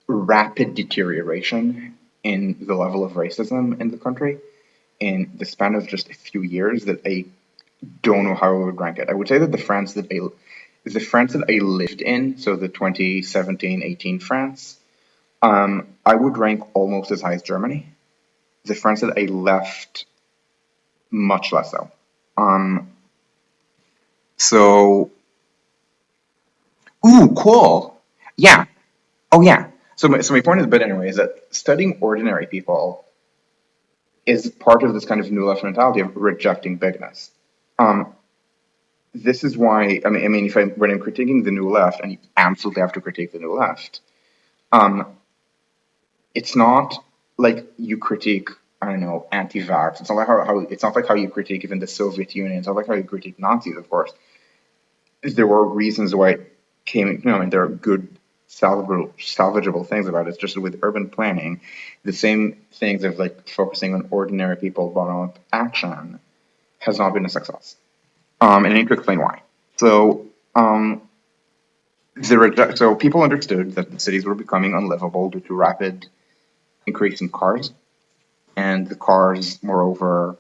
rapid deterioration in the level of racism in the country in the span of just a few years that I don't know how I would rank it. I would say that the France that I lived in, so the 2017-18 France, I would rank almost as high as Germany. The France that I left, much less so. Um, so, ooh, cool. Yeah. Oh, yeah. So my point of the bit anyway is that studying ordinary people is part of this kind of new left mentality of rejecting bigness. Um, this is why I mean, if when I'm critiquing the new left, and you absolutely have to critique the new left, um, it's not like you critique, I don't know, anti-vax. It's not like how it's not like how you critique even the Soviet Union. It's not like how you critique Nazis, of course. There were reasons why it came, and there are good salvageable things about it. It's just with urban planning, the same things of like focusing on ordinary people, bottom-up action has not been a success. And I need to explain why. So, so people understood that the cities were becoming unlivable due to rapid increase in cars, and the cars, moreover,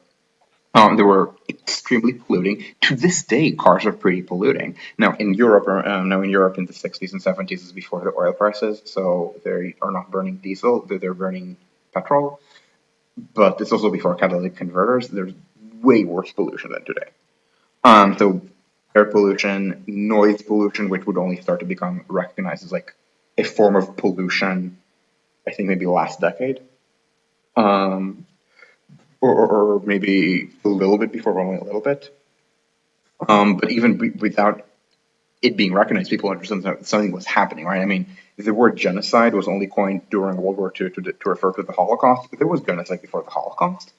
they were extremely polluting. To this day, cars are pretty polluting. Now in Europe in the 60s and 70s is before the oil prices, so they are not burning diesel; they're burning petrol. But it's also before catalytic converters. There's way worse pollution than today. So air pollution, noise pollution, which would only start to become recognized as like a form of pollution, I think maybe last decade, um, or maybe a little bit before, but only a little bit. But even without it being recognized, people understood that something was happening, right? I mean, the word genocide was only coined during World War II to refer to the Holocaust. There was genocide before the Holocaust.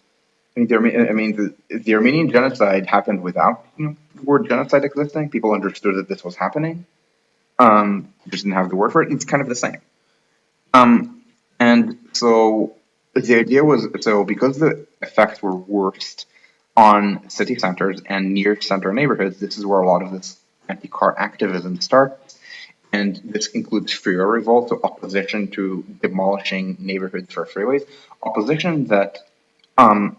The Armenian genocide happened without the word genocide existing. People understood that this was happening. Just didn't have the word for it. It's kind of the same. And so The idea was so because the effects were worst on city centers and near center neighborhoods, this is where a lot of this anti-car activism starts. And this includes freeway revolts, so opposition to demolishing neighborhoods for freeways, opposition that um,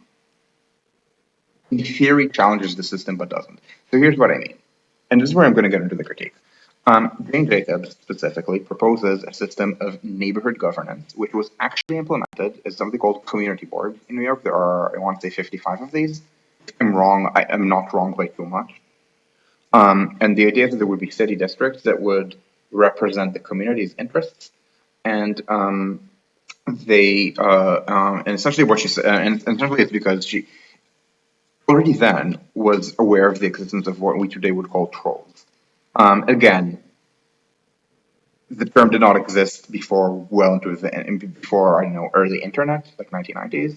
in theory challenges the system but doesn't. So here's what I mean, and this is where I'm going to get into the critique. Jane Jacobs specifically proposes a system of neighborhood governance, which was actually implemented as something called community boards in New York. There are, I want to say, 55 of these. If I'm wrong, I am not wrong by too much. And the idea is that there would be city districts that would represent the community's interests, and and essentially what she said, and essentially it's because she already then was aware of the existence of what we today would call trolls. Again, the term did not exist before well into before I don't know early internet, like 1990s.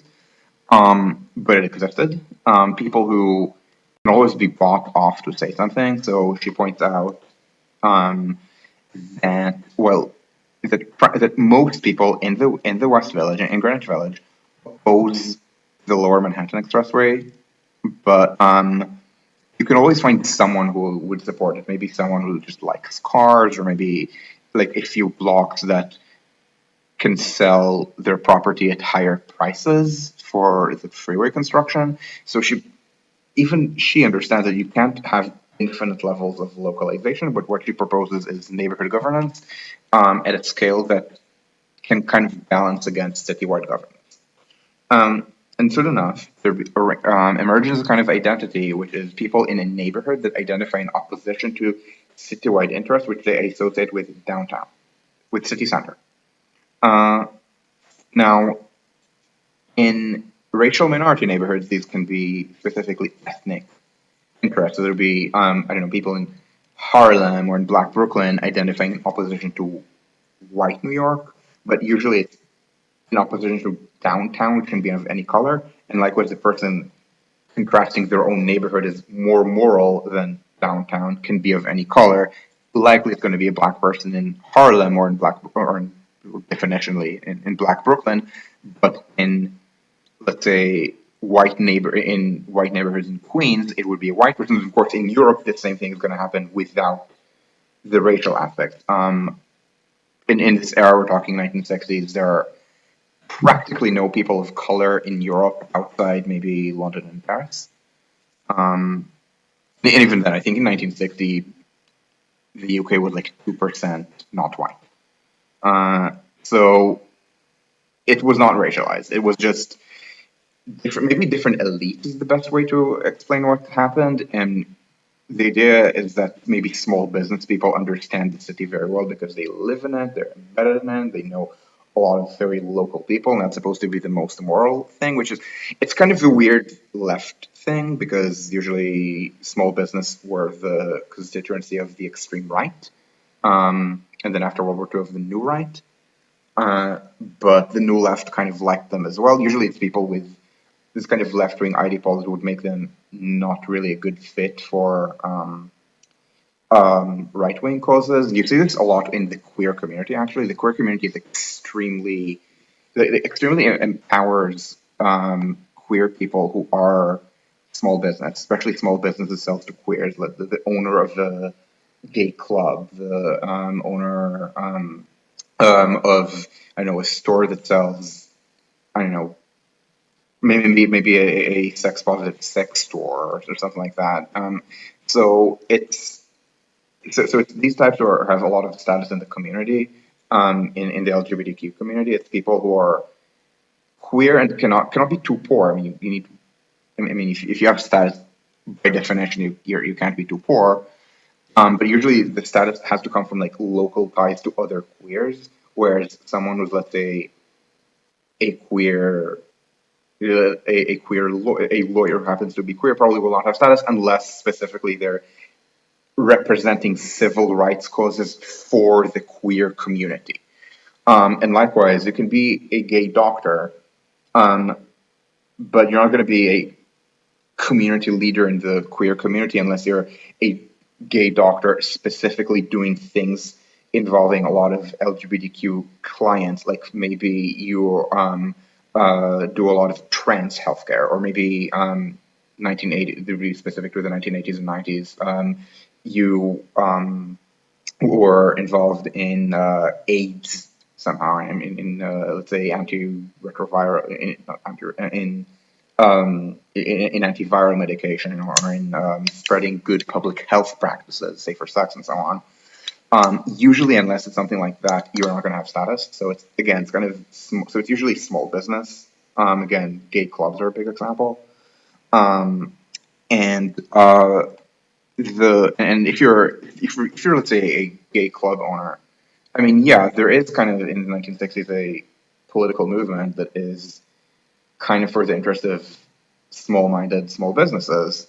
But it existed. People who can always be bought off to say something. So she points out that that most people in the West Village in Greenwich Village oppose the Lower Manhattan Expressway, but you can always find someone who would support it. Maybe someone who just likes cars, or maybe like a few blocks that can sell their property at higher prices for the freeway construction. So she understands that you can't have infinite levels of localization, but what she proposes is neighborhood governance at a scale that can kind of balance against citywide governance. And soon enough, there emerges a kind of identity, which is people in a neighborhood that identify in opposition to citywide interests, which they associate with downtown, with city center. Uh, Now, in racial minority neighborhoods, these can be specifically ethnic interests. So there'd be, I don't know, people in Harlem or in Black Brooklyn identifying in opposition to white New York, but usually it's in opposition to downtown, which can be of any color. And likewise, the person contrasting their own neighborhood is more moral than downtown can be of any color. Likely, it's going to be a black person in Harlem or in definitionally in Black Brooklyn, but in let's say white neighborhoods in Queens, it would be a white person. Of course, in Europe, the same thing is going to happen without the racial aspect. In this era, we're talking 1960s. There are practically no people of color in Europe outside maybe London and Paris. And even then, I think in 1960, the UK was like 2% not white. So it was not racialized. It was just different, maybe different elites is the best way to explain what happened. And the idea is that maybe small business people understand the city very well because they live in it, they're embedded in it, they know a lot of very local people, and that's supposed to be the most moral thing, which is, it's kind of a weird left thing because usually small business were the constituency of the extreme right. And then after World War II of the new right. But the new left kind of liked them as well. Usually it's people with this kind of left-wing ideology would make them not really a good fit for right-wing causes. You see this a lot in the queer community. Actually, the queer community is extremely empowers queer people who are small business, especially small businesses sells to queers. Like the owner of the gay club, the owner of I don't know a store that sells I don't know maybe a sex positive sex store or something like that. So it's it's these types are have a lot of status in the community. In the LGBTQ community, it's people who are queer and cannot be too poor. I mean, you need. I mean, if you have status, by definition, you can't be too poor. But usually, the status has to come from like local ties to other queers. Whereas someone who's let's say a queer a lawyer who happens to be queer probably will not have status unless specifically they're representing civil rights causes for the queer community. And likewise, you can be a gay doctor, but you're not going to be a community leader in the queer community unless you're a gay doctor specifically doing things involving a lot of LGBTQ clients, like maybe you're do a lot of trans healthcare, or maybe 1980, to be specific to the 1980s and 90s, you were involved in AIDS somehow, let's say antiretroviral, not anti, in antiviral medication, or in spreading good public health practices, safer sex, and so on. Usually, unless it's something like that, you're not going to have status. So it's again, it's kind of so it's usually small business. Again, gay clubs are a big example. And if you're let's say a gay club owner, I mean, yeah, there is kind of in the 1960s a political movement that is kind of for the interest of small-minded small businesses.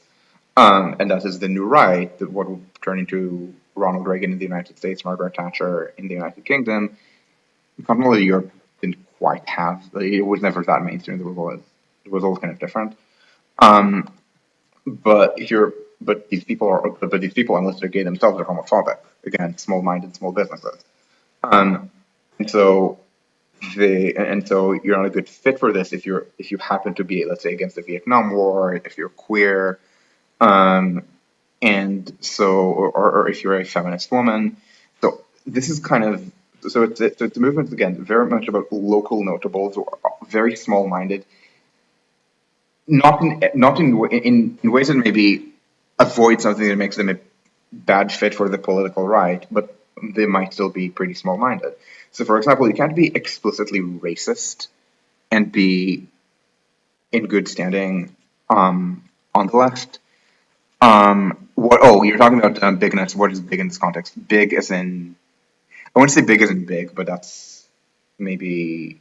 And that is the new right, that what will turn into Ronald Reagan in the United States, Margaret Thatcher in the United Kingdom. Continental Europe didn't quite have, it was never that mainstream. It was always kind of different. Um, but if you're, but these people, unless they're gay themselves, are homophobic. Again, small-minded small businesses. Um, and so and so you're not a good fit for this if you happen to be, let's say, against the Vietnam War, if you're queer, um, and so or if you're a feminist woman. So this is kind of so it's a movement again very much about local notables who are very small-minded, not in ways that maybe avoid something that makes them a bad fit for the political right, but they might still be pretty small-minded. So, for example, you can't be explicitly racist and be in good standing on the left. What? Oh, you're talking about bigness. What is big in this context? Big as in, I want to say big as in big, but that's maybe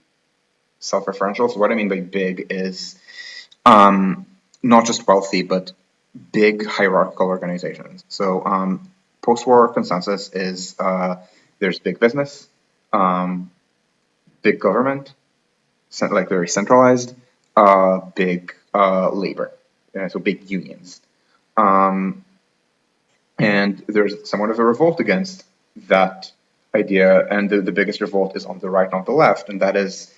self-referential. So what I mean by big is not just wealthy, but big hierarchical organizations. So post-war consensus is there's big business, um, big government, like very centralized, big labor, so big unions. Um, and there's somewhat of a revolt against that idea, and the biggest revolt is on the right, not the left, and that is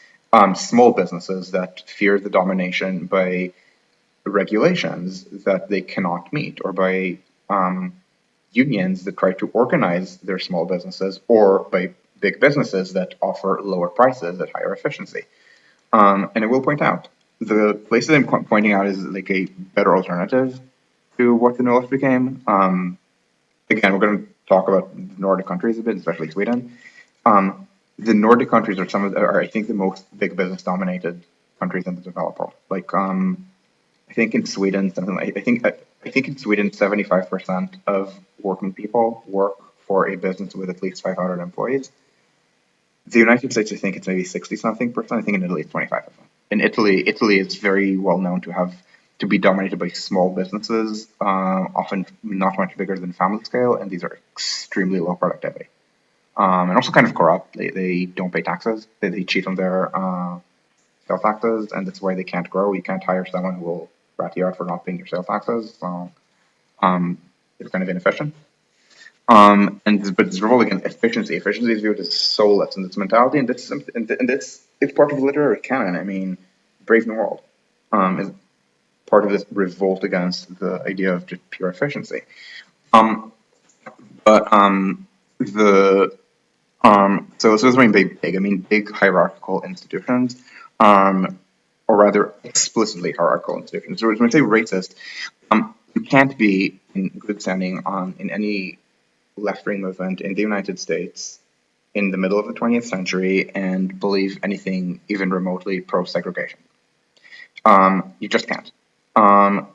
small businesses that fear the domination by regulations that they cannot meet, or by um, unions that try to organize their small businesses, or by big businesses that offer lower prices at higher efficiency. And I will point out, the place that I'm pointing out is like a better alternative to what the North became. Again, we're going to talk about Nordic countries a bit, especially Sweden. The Nordic countries are I think, the most big business dominated countries in the developed world. Like, I think in Sweden, something like I think in Sweden, 75% of working people work for a business with at least 500 employees. The United States, I think it's maybe 60 something percent. I think in Italy it's 25%. In Italy is very well known to be dominated by small businesses, often not much bigger than family scale, and these are extremely low productivity. And also kind of corrupt. They don't pay taxes. They cheat on their sales taxes, and that's why they can't grow. You can't hire someone who will rat you out for not paying your sales taxes. So it's kind of inefficient. But it's revolving against efficiency. Efficiency is viewed as soulless in its mentality, and this is part of the literary canon. I mean, Brave New World is part of this revolt against the idea of just pure efficiency. Um, but the so this mean big. I mean big hierarchical institutions, or rather explicitly hierarchical institutions. So when I say racist, you can't be in good standing in any left-wing movement in the United States in the middle of the 20th century and believe anything even remotely pro-segregation. You just can't. Um,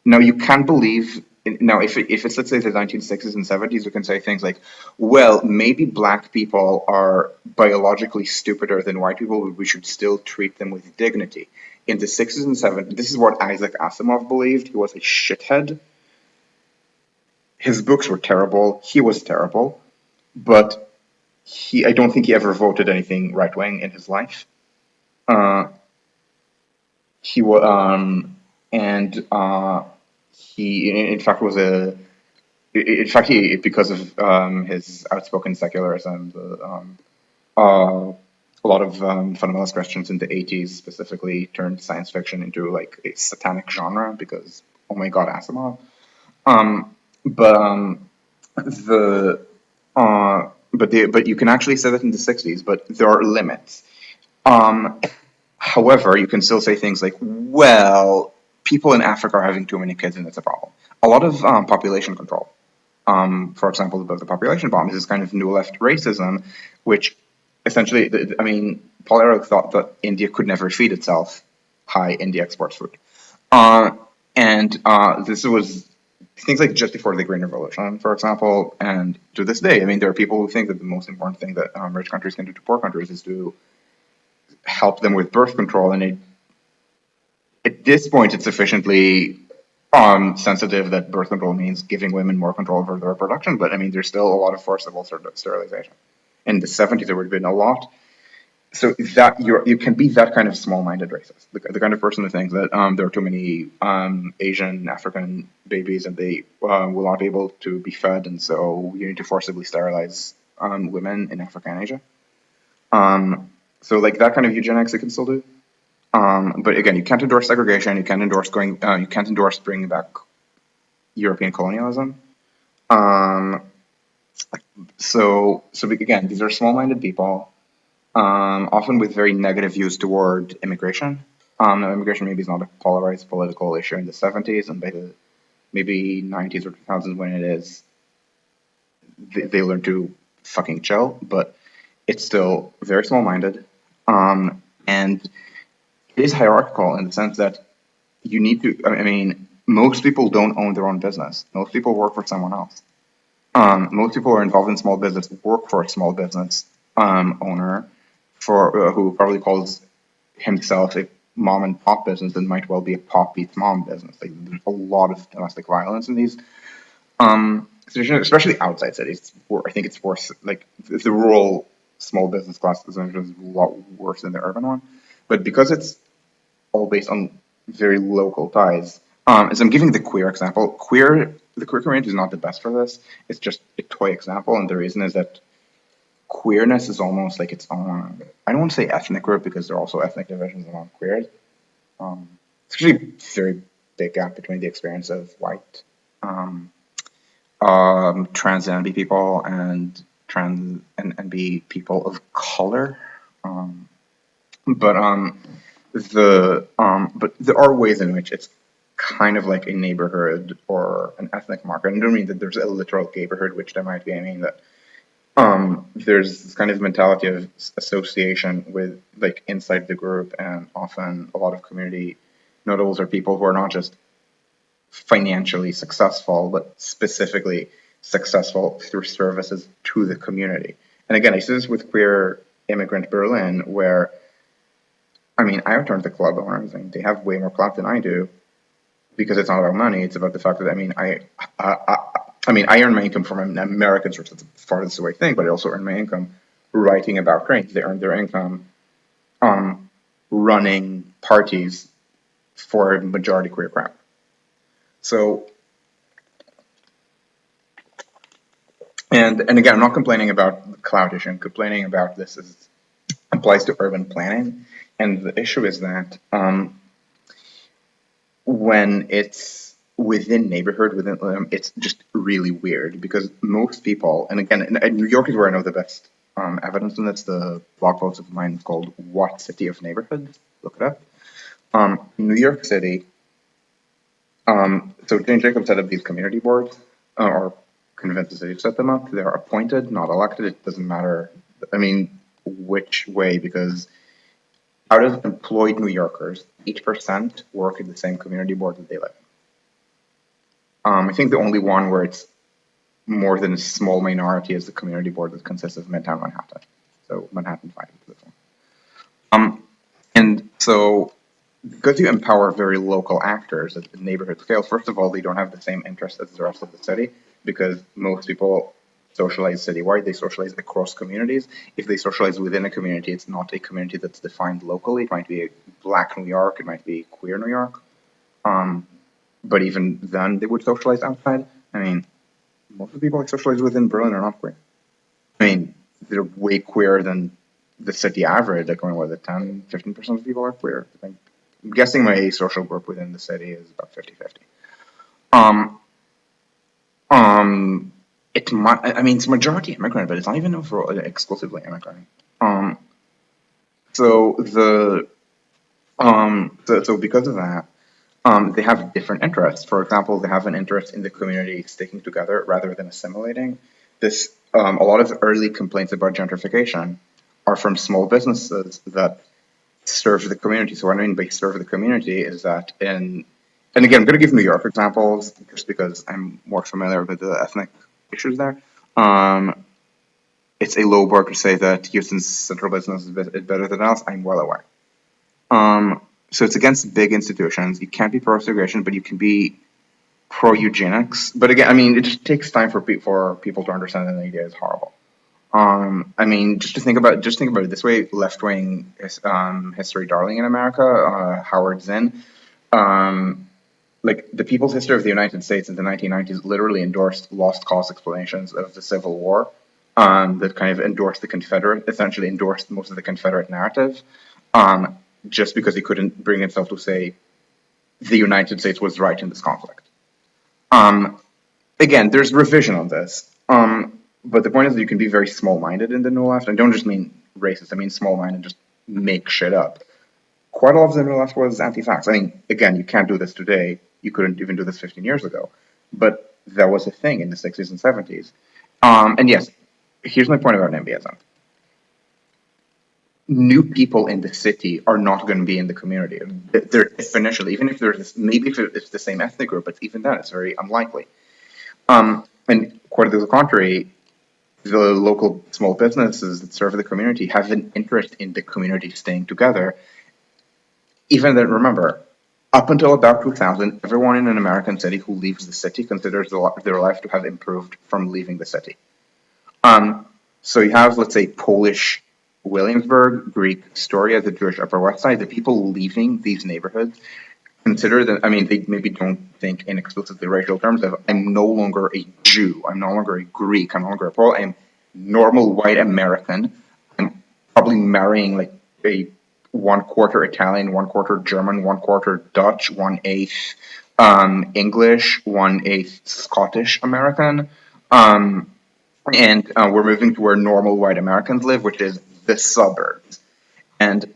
now you can believe. Now, if it's, let's say, the 1960s and 70s, you can say things like, well, maybe black people are biologically stupider than white people, but we should still treat them with dignity. In the 60s and 70s, this is what Isaac Asimov believed. He was a shithead. His books were terrible. He was terrible. But I don't think he ever voted anything right wing in his life. Uh, he was, and he, in fact, was a. In fact, because of his outspoken secularism, uh, a lot of fundamentalist Christians in the 80s specifically turned science fiction into like a satanic genre because, oh my God, Asimov. But the but you can actually say that in the 60s, but there are limits. However, you can still say things like, well, people in Africa are having too many kids and it's a problem. A lot of population control, for example, the population bomb is this kind of new left racism, which essentially, I mean, Paul Ehrlich thought that India could never feed itself. Hi, India exports food. Uh, and this was things like just before the Green Revolution, for example, and to this day, I mean, there are people who think that the most important thing that rich countries can do to poor countries is to help them with birth control, and at this point, it's sufficiently sensitive that birth control means giving women more control over their reproduction. But I mean, there's still a lot of forcible sterilization. In the 70s, there would have been a lot. So that you can be that kind of small-minded racist, the kind of person who thinks that there are too many Asian African babies and they will not be able to be fed, and so you need to forcibly sterilize women in Africa and Asia. So like that kind of eugenics, you can still do. But again, you can't endorse segregation. You can't endorse You can't endorse bringing back European colonialism. Um, so again, these are small-minded people, often with very negative views toward immigration. Now, immigration maybe is not a polarized political issue in the 70s, and by the maybe 90s or 2000s when it is, they learn to fucking chill. But it's still very small-minded, and it is hierarchical in the sense that you need to. I mean, most people don't own their own business. Most people work for someone else. Most people who are involved in small business work for a small business owner for who probably calls himself a mom and pop business and might well be a pop beats mom business. Like, there's a lot of domestic violence in these situations, especially outside cities. Where I think it's worse. Like the rural small business class is a lot worse than the urban one. But because it's all based on very local ties. As I'm giving the queer example, the queer community is not the best for this. It's just a toy example, and the reason is that queerness is almost like its own. I don't want to say ethnic group because there are also ethnic divisions among queers. It's actually a very big gap between the experience of white trans NB people and trans and NB people of color. But but there are ways in which it's kind of like a neighborhood or an ethnic market. I don't mean that there's a literal neighborhood, which there might be. I mean that there's this kind of mentality of association with like inside the group, and often a lot of community notables are people who are not just financially successful, but specifically successful through services to the community. And again, I see this with queer immigrant Berlin, where I mean, I returned to club owners, and they have way more clout than I do because it's not about money. It's about the fact that I mean, I earn my income from an American source. That's the farthest away thing, but I also earn my income writing about cranes. They earn their income running parties for a majority queer crowd. So, and again, I'm not complaining about the clout issue. I'm complaining about this as applies to urban planning, and the issue is that when it's within neighborhood, it's just really weird because most people, and again, and New York is where I know the best evidence, and that's the blog post of mine called "What City of Neighborhoods." Look it up. New York City. So Jane Jacobs set up these community boards, or convinced the city to set them up. They're appointed, not elected. It doesn't matter. I mean, which way, because out of employed New Yorkers, 8% work in the same community board that they live in. I think the only one where it's more than a small minority is the community board that consists of Midtown Manhattan. So Manhattan 5 is this one. And so because you empower very local actors at the neighborhood scale, first of all, they don't have the same interests as the rest of the city because most people socialize citywide, they socialize across communities. If they socialize within a community, it's not a community that's defined locally. It might be a Black New York, it might be queer New York. But even then, they would socialize outside. I mean, most of the people I socialize with in Berlin are not queer. I mean, they're way queerer than the city average, like going, what, the 10-15% of people are queer. I think, I'm guessing my social group within the city is about 50-50. Um, um, I mean, it's majority immigrant, but it's not even for exclusively immigrant. Um, so the so because of that, they have different interests. For example, they have an interest in the community sticking together rather than assimilating. A lot of early complaints about gentrification are from small businesses that serve the community. So what I mean by serve the community is that and again, I'm going to give New York examples just because I'm more familiar with the ethnic issues there. Um, it's a low bar to say that Houston's central business is better than else. I'm well aware. So it's against big institutions. You can't be pro-segregation, but you can be pro-eugenics. But again, I mean, it just takes time for people to understand that the idea is horrible. I mean, just think about it this way: left-wing history darling in America, Howard Zinn, um, like the People's History of the United States in the 1990s, literally endorsed lost cause explanations of the Civil War. That kind of endorsed essentially endorsed most of the Confederate narrative, um, just because he couldn't bring himself to say the United States was right in this conflict. Um, Again, there's revision on this. But the point is that you can be very small-minded in the New Left. I don't just mean racist. I mean small-minded, just make shit up. Quite a lot of the New Left was anti-vax. I mean, again, you can't do this today. You couldn't even do this 15 years ago. But that was a thing in the 60s and 70s. And yes, here's my point about NIMBYism. New people in the city are not going to be in the community. They're initially, even if there's maybe if it's the same ethnic group, but even then, it's very unlikely. And quite to the contrary, the local small businesses that serve the community have an interest in the community staying together. Even then, remember, up until about 2000, everyone in an American city who leaves the city considers their life to have improved from leaving the city. Um, so you have, let's say, Polish Williamsburg, Greek Astoria, the Jewish Upper West Side. The people leaving these neighborhoods consider that, I mean, they maybe don't think in explicitly racial terms of I'm no longer a Jew, I'm no longer a Greek, I'm no longer a Pole, I'm normal white American. I'm probably marrying like a 1/4 Italian, 1/4 German, 1/4 Dutch, 1/8 English, 1/8 Scottish American. Um, and we're moving to where normal white Americans live, which is the suburbs. And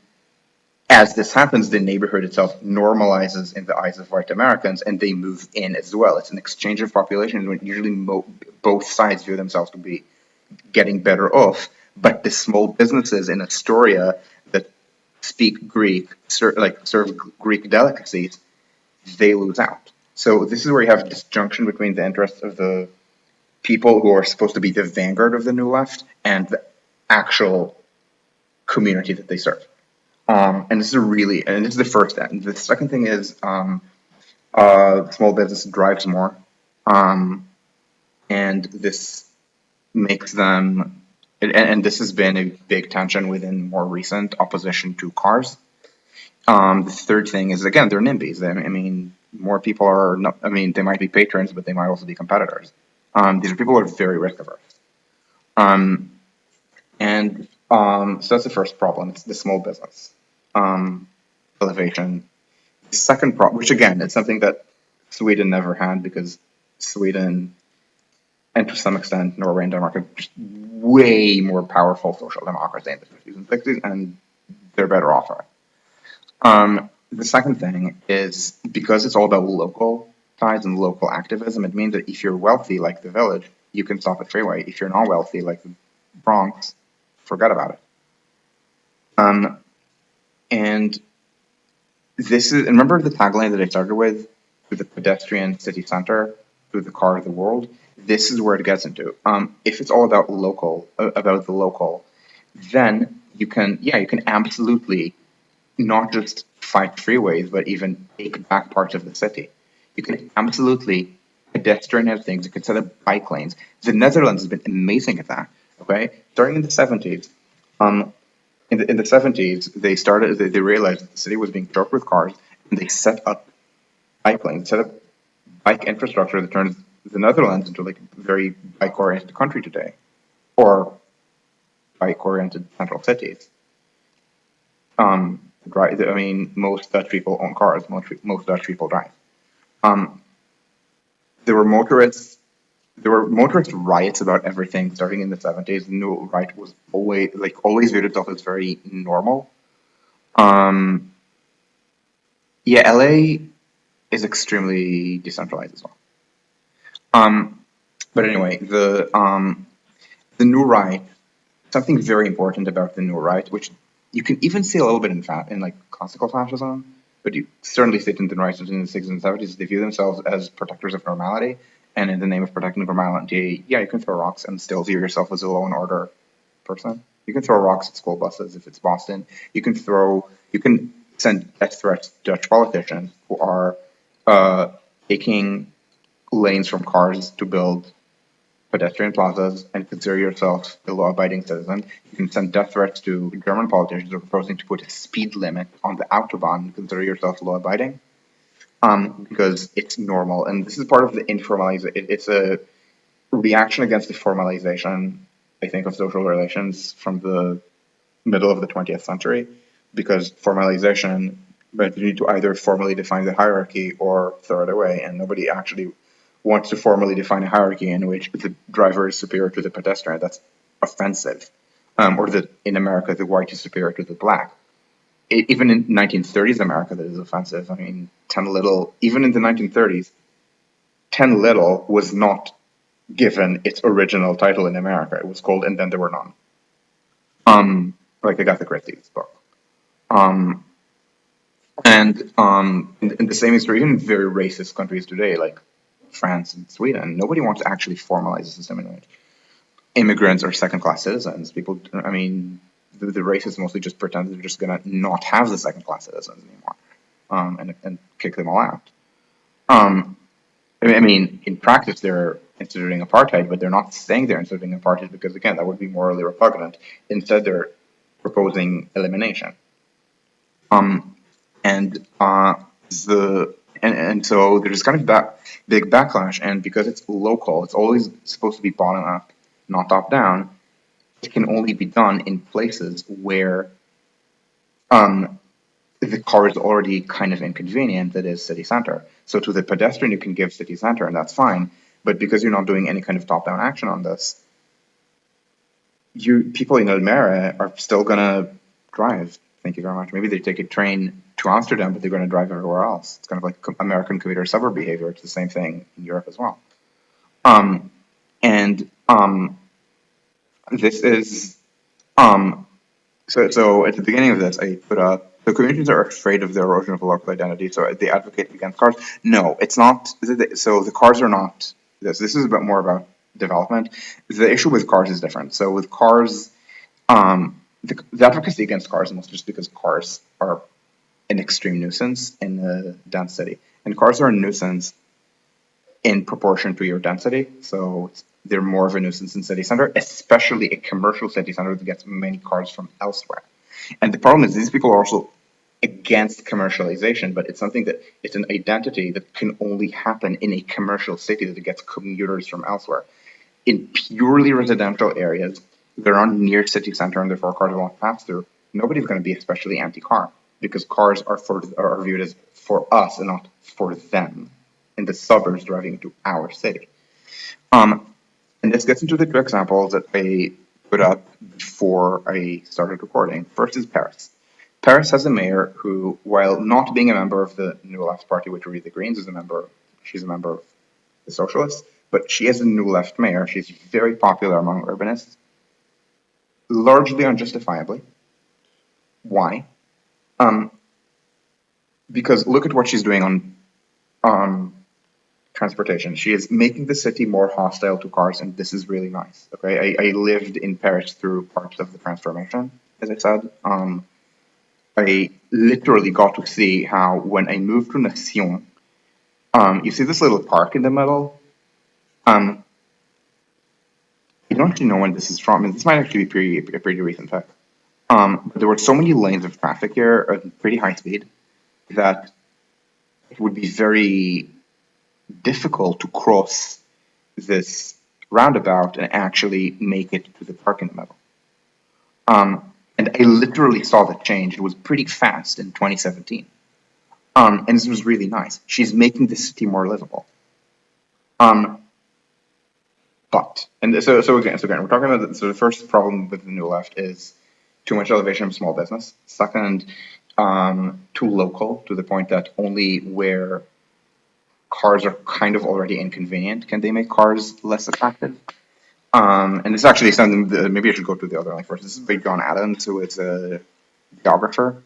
as this happens, the neighborhood itself normalizes in the eyes of white Americans, and they move in as well. It's an exchange of populations when usually both sides view themselves to be getting better off. But the small businesses in Astoria that speak Greek, serve Greek delicacies, they lose out. So this is where you have disjunction between the interests of the people who are supposed to be the vanguard of the New Left and the actual community that they serve. And this is the first end. The second thing is small business drives more, um, and this makes them, and this has been a big tension within more recent opposition to cars. The third thing is again they're NIMBYs. I mean, more people are not. I mean, they might be patrons, but they might also be competitors. These are people who are very risk averse. Um, and so that's the first problem. It's the small business elevation. The second problem, which again, it's something that Sweden never had because Sweden, and to some extent Norway and Denmark, are just way more powerful social democracy in the 50s and 60s, and they're better off for it. The second thing is because it's all about local ties and local activism, it means that if you're wealthy like the village, you can stop at freeway. If you're not wealthy like the Bronx, forget about it. And remember the tagline that I started with, to the pedestrian city center, to the car of the world. This is where it gets into. If it's all about the local, then you can absolutely not just fight freeways, but even take back parts of the city. You can absolutely pedestrianize things. You can set up bike lanes. The Netherlands has been amazing at that. Okay, starting in the 70s, in the 70s, they realized that the city was being choked with cars, and they set up bike lanes, set up bike infrastructure that turns the Netherlands into like a very bike-oriented country today. Or bike-oriented central cities. Right? I mean, most Dutch people own cars. Most Dutch people drive. Um, there were motorists. There were motorist riots about everything starting in the 70s. The new right was always viewed itself as very normal. Um, yeah, LA is extremely decentralized as well. Um, but anyway, the new right, something very important about the new right, which you can even see a little bit in like classical fascism, but you certainly see it in the right in the 60s and 70s. They view themselves as protectors of normality, and in the name of protecting normality, yeah, you can throw rocks and still view yourself as a law and order person. You can throw rocks at school buses if it's Boston. You can send death threats to Dutch politicians who are uh, taking lanes from cars to build pedestrian plazas and consider yourself a law-abiding citizen. You can send death threats to German politicians who are proposing to put a speed limit on the Autobahn and consider yourself law-abiding, because it's normal. And this is part of the informalization. It's a reaction against the formalization, I think, of social relations from the middle of the 20th century, because formalization, but you need to either formally define the hierarchy or throw it away, and nobody actually wants to formally define a hierarchy in which the driver is superior to the pedestrian. That's offensive. Or that in America the white is superior to the black. Even in 1930s America, that is offensive. I mean, 10 Little, even in the 1930s, 10 Little was not given its original title in America. It was called And Then There Were None. Like Agatha Christie's book. Um, in the same history, even in very racist countries today, like France and Sweden, nobody wants to actually formalize a system in which immigrants are second-class citizens. People, I mean, the racists mostly just pretend they're just gonna not have the second-class citizens anymore, and kick them all out. Um, I mean, in practice, they're instituting apartheid, but they're not saying they're instituting apartheid because, again, that would be morally repugnant. Instead, they're proposing elimination. Um, and the and so there's kind of that big backlash, and because it's local, it's always supposed to be bottom up, not top down. It can only be done in places where um, the car is already kind of inconvenient, that is city center. So to the pedestrian, you can give city center, and that's fine. But because you're not doing any kind of top-down action on this, you people in Elmira are still gonna drive. Thank you very much. Maybe they take a train to Amsterdam, but they're gonna drive everywhere else. It's kind of like American commuter suburb behavior. It's the same thing in Europe as well. Um, and this is um, so at the beginning of this, I put up the communities are afraid of the erosion of local identity, so they advocate against cars. No, it's not. So the cars are not this. This is a bit more about development. The issue with cars is different. So with cars, the advocacy against cars is mostly just because cars are an extreme nuisance in the dense city, and cars are a nuisance in proportion to your density. So they're more of a nuisance in city center, especially a commercial city center that gets many cars from elsewhere. And the problem is these people are also against commercialization, but it's something that it's an identity that can only happen in a commercial city that gets commuters from elsewhere. In purely residential areas that are not near city center and therefore cars won't pass through, nobody's going to be especially anti-car because cars are viewed as for us and not for them in the suburbs driving to our city. Um, and this gets into the two examples that I put up before I started recording. First is Paris. Paris has a mayor who, while not being a member of the New Left Party, which would be the Greens, she's a member of the Socialists, but she is a New Left mayor. She's very popular among urbanists, largely unjustifiably. Why? Um, because look at what she's doing on um, transportation. She is making the city more hostile to cars, and this is really nice. Okay, I lived in Paris through parts of the transformation, as I said. I literally got to see how when I moved to Nation, you see this little park in the middle. Um, I don't actually know when this is from, and this might actually be a pretty recent fact. But there were so many lanes of traffic here at pretty high speed that it would be very difficult to cross this roundabout and actually make it to the park in the middle. And I literally saw the change. It was pretty fast in 2017. And this was really nice. She's making the city more livable. Um, so again, we're talking about so the first problem with the new left is too much elevation of small business. Second, too local to the point that only where cars are kind of already inconvenient can they make cars less attractive. And this is actually something that maybe I should go to the other link first. This is by John Adams, who is a geographer.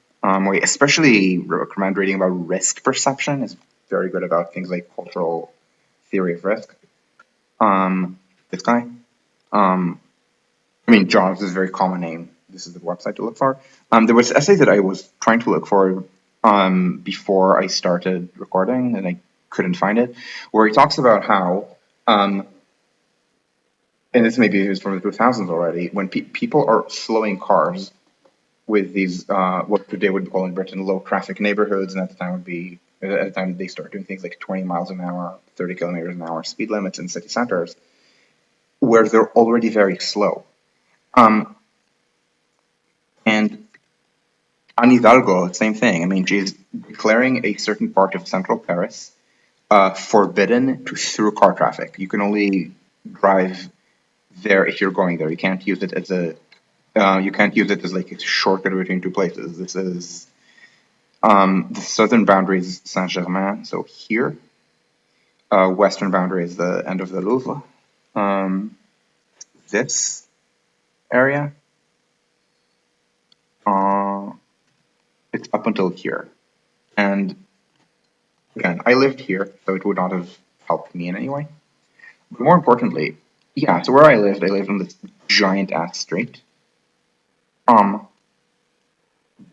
We especially recommend reading about risk perception. Is very good about things like cultural theory of risk. This guy. Um, I mean, John is a very common name. This is the website to look for. There was an essay that I was trying to look for before I started recording, and I couldn't find it, where he talks about how, and this maybe is from the 2000s already, when people are slowing cars with these what today would be called in Britain low traffic neighborhoods, and at the time they start doing things like 20 miles an hour, 30 kilometers an hour speed limits in city centers, where they're already very slow. Um, and Anne Hidalgo, same thing. I mean, she's declaring a certain part of central Paris forbidden to through car traffic. You can only drive there if you're going there. You can't use it as a you can't use it as like a shortcut between two places. This is the southern boundary is Saint Germain, so here. Western boundary is the end of the Louvre. Um, this area, uh, it's up until here. And again, I lived here, so it would not have helped me in any way. But more importantly, yeah, so where I lived on this giant ass street. Um,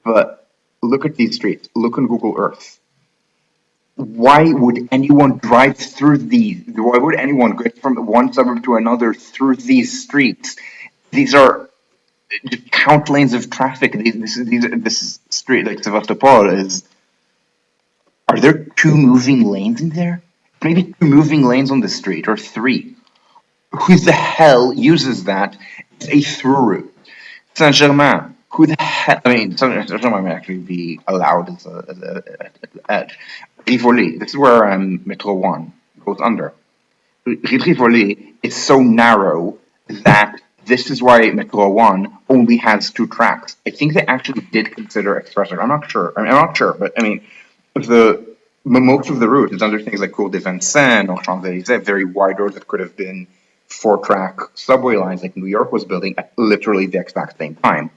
but look at these streets. Look on Google Earth. Why would anyone drive through these? Why would anyone get from one suburb to another through these streets? These are count lanes of traffic. This street, like Sevastopol, is. Are there two moving lanes in there? Maybe two moving lanes on the street, or three. Who the hell uses that as a through route? Saint Germain. Who the hell? I mean, Saint Germain may actually be allowed at the edge. Rivoli. This is where Metro One goes under. Rivoli is so narrow that this is why Metro One only has two tracks. I think they actually did consider express. I'm not sure. I'm not sure, but I mean, the most of the route is under things like Cour de Vincennes or Champs Elysees, very wide roads that could have been four-track subway lines like New York was building at literally the exact same time.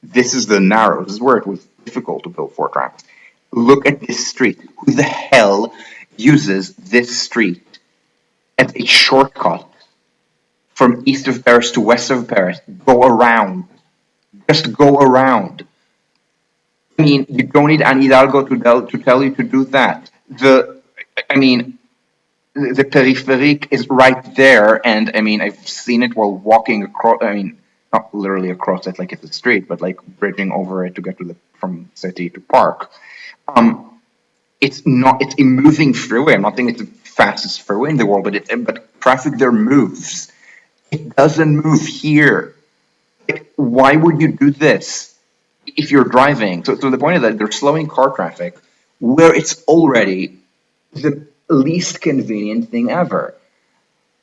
This is the narrow. This is where it was difficult to build four tracks. Look at this street. Who the hell uses this street as a shortcut from east of Paris to west of Paris? Go around. Just go around. I mean, you don't need Anne Hidalgo to tell you to do that. I mean, the peripherique is right there, and I mean, I've seen it while walking across. I mean, not literally across it like it's a street, but like bridging over it to get to the from city to park. Um, it's not. It's a moving freeway. I'm not saying it's the fastest freeway in the world, but traffic there moves. It doesn't move here. Like, why would you do this if you're driving? So the point is that they're slowing car traffic where it's already the least convenient thing ever.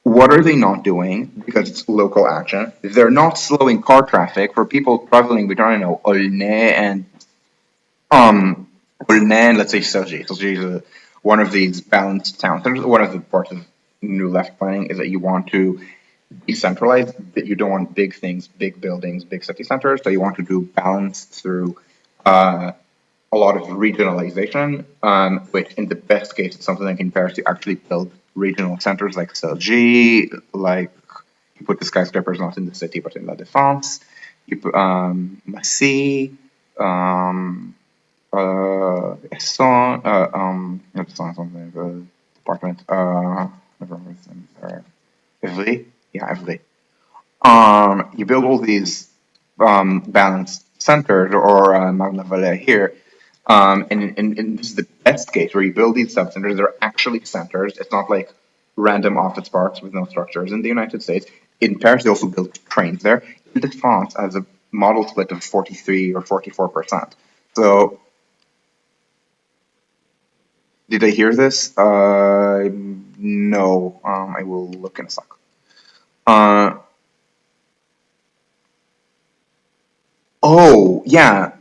What are they not doing? Because it's local action. They're not slowing car traffic for people traveling between, I don't know, um, Aulnay and let's say Cergy. Cergy is one of these balanced towns. One of the parts of New Left planning is that you want to decentralize, that you don't want big things, big buildings, big city centers. So you want to do balance through a lot of regionalization, which in the best case, it's something like in Paris, you actually build regional centers like Cergy, like you put the skyscrapers not in the city but in La Défense, you put Massy, Esson, not Esson, something, the department, never remember his name, Evry, yeah, Evry. You build all these balanced centers or Magna here. And this is the best case where you build these sub-centers. They're actually centers. It's not like random office parks with no structures. In the United States, in Paris, they also built trains there. Ile-de-France has a model split of 43 or 44%. So did I hear this? No. I will look in a sec. Uh, oh, yeah.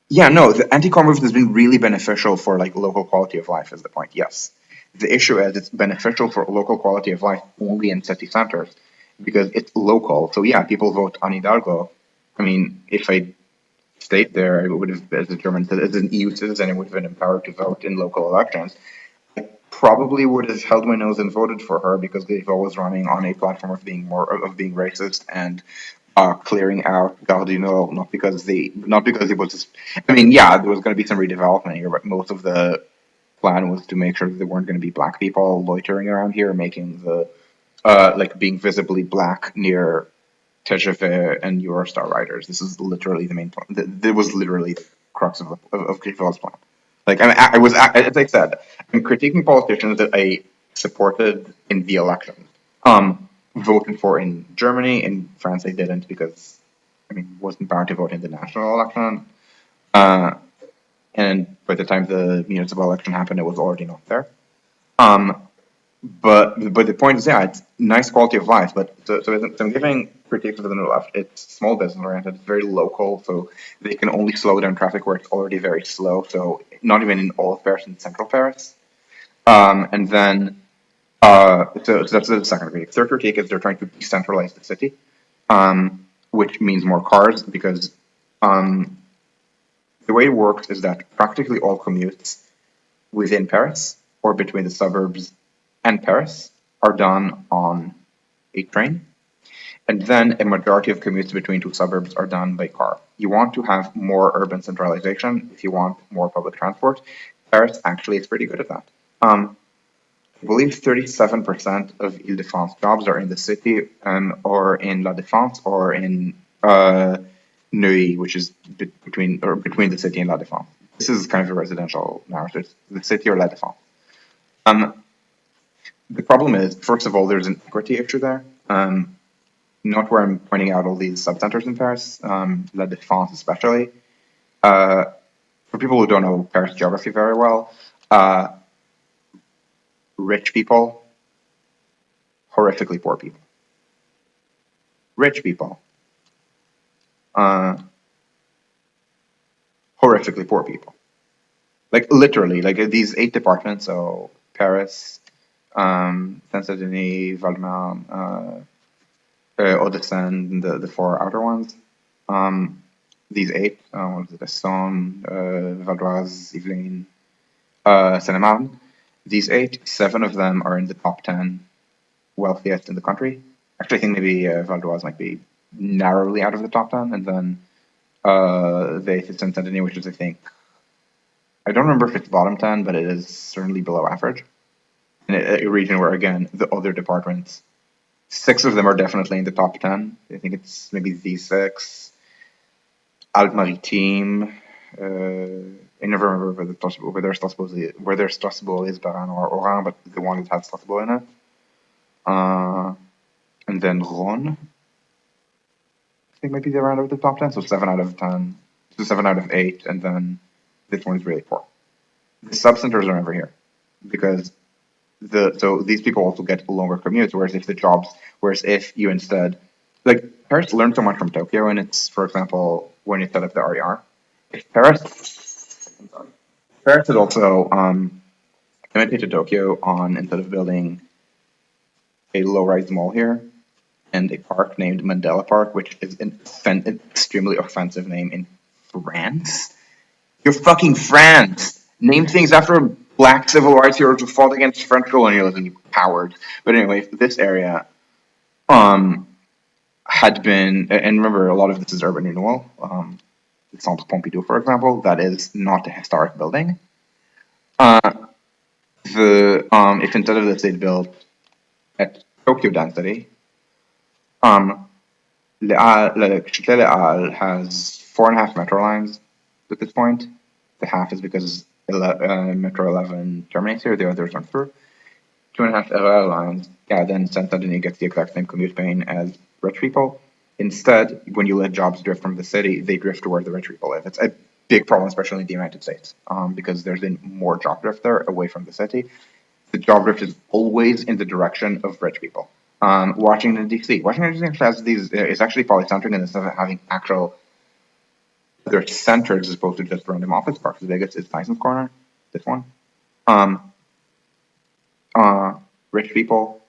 Yeah, no, the anti-car movement has been really beneficial for like local quality of life is the point, yes. The issue is it's beneficial for local quality of life only in city centers because it's local. So yeah, people vote on Hidalgo. I mean, if I stayed there, I would have, as a German, as an EU citizen, I would have been empowered to vote in local elections. Probably would have held my nose and voted for her because they've always running on a platform of being racist and clearing out Gare du Nord, not because it was just, I mean, yeah, there was going to be some redevelopment here, but most of the plan was to make sure that there weren't going to be black people loitering around here, making the like being visibly black near TGV and Eurostar riders. This is literally the main point. That was literally the crux of Griffel's plan. Like I was, as I said, I'm critiquing politicians that I supported in the election. Voted for in Germany, in France I didn't because I mean wasn't bound to vote in the national election. Uh, and by the time the municipal election happened, it was already not there. Um, but the point is, yeah, it's nice quality of life. But so I'm giving critiques of the new left. It's small business oriented, it's very local, so they can only slow down traffic where it's already very slow. So not even in all of Paris, in central Paris. And then so that's the second critique. Third critique is they're trying to decentralize the city, which means more cars because um, the way it works is that practically all commutes within Paris or between the suburbs and Paris are done on a train. And then a majority of commutes between two suburbs are done by car. You want to have more urban centralization if you want more public transport. Paris actually is pretty good at that. I believe 37% of Ile-de-France jobs are in the city or in La Défense or in Neuilly, which is between the city and La Défense. This is kind of a residential narrative. The city or La Défense. Um, the problem is, first of all, there's an equity issue there. Not where I'm pointing out all these subcenters in Paris, La Défense especially. Uh, for people who don't know Paris geography very well, uh, rich people, horrifically poor people. Rich people, uh, horrifically poor people. Like literally, like these 8 departments, so Paris, Saint-Denis, Val-de-Marne, Hauts-de-Seine, the 4 outer ones. These 8, what is it, Essonne, Val d'Oise, Yvelines, Seine-et-Marne. These 8, 7 of them are in the top 10 wealthiest in the country. Actually, I think maybe Val d'Oise might be narrowly out of the top 10, and then the 8th is Saint-Denis, which is, I think, I don't remember if it's bottom 10, but it is certainly below average. In a region where, again, the other departments, 6 of them are definitely in the top 10. I think it's maybe Z6, Alpes-Maritimes. I never remember whether Strasbourg is Baran or Oran, but the one that has Strasbourg in it. And then Rhône, I think maybe they're out of the top 10, so 7 out of 10, so 7 out of 8, and then this one is really poor. The sub-centers are never here because so these people also get longer commutes, whereas if you instead, like Paris learned so much from Tokyo, and it's, for example, when you set up the RER, if Paris had also imitated Tokyo on, instead of building a low-rise mall here and a park named Mandela Park, which is an extremely offensive name in France. You're fucking France. Name things after black civil rights heroes who fought against French colonialism, you coward. But anyway, this area um, had been, and remember, a lot of this is urban renewal. The Centre Pompidou, for example, that is not a historic building. If instead of this they'd built at Tokyo density, Châtelet has 4.5 metro lines at this point. The half is because Metro 11 terminates here, the others run through. 2.5 LL lines, yeah, then Saint-Denis gets the exact same commute pain as rich people. Instead, when you let jobs drift from the city, they drift to where the rich people live. It's a big problem, especially in the United States, because there's been more job drift there away from the city. The job drift is always in the direction of rich people. Washington D.C. Washington D.C. has these is actually polycentric in the sense of having actual they're centers as opposed to just random office parks. Vegas is Tyson's Corner, this one. Um, Rich people.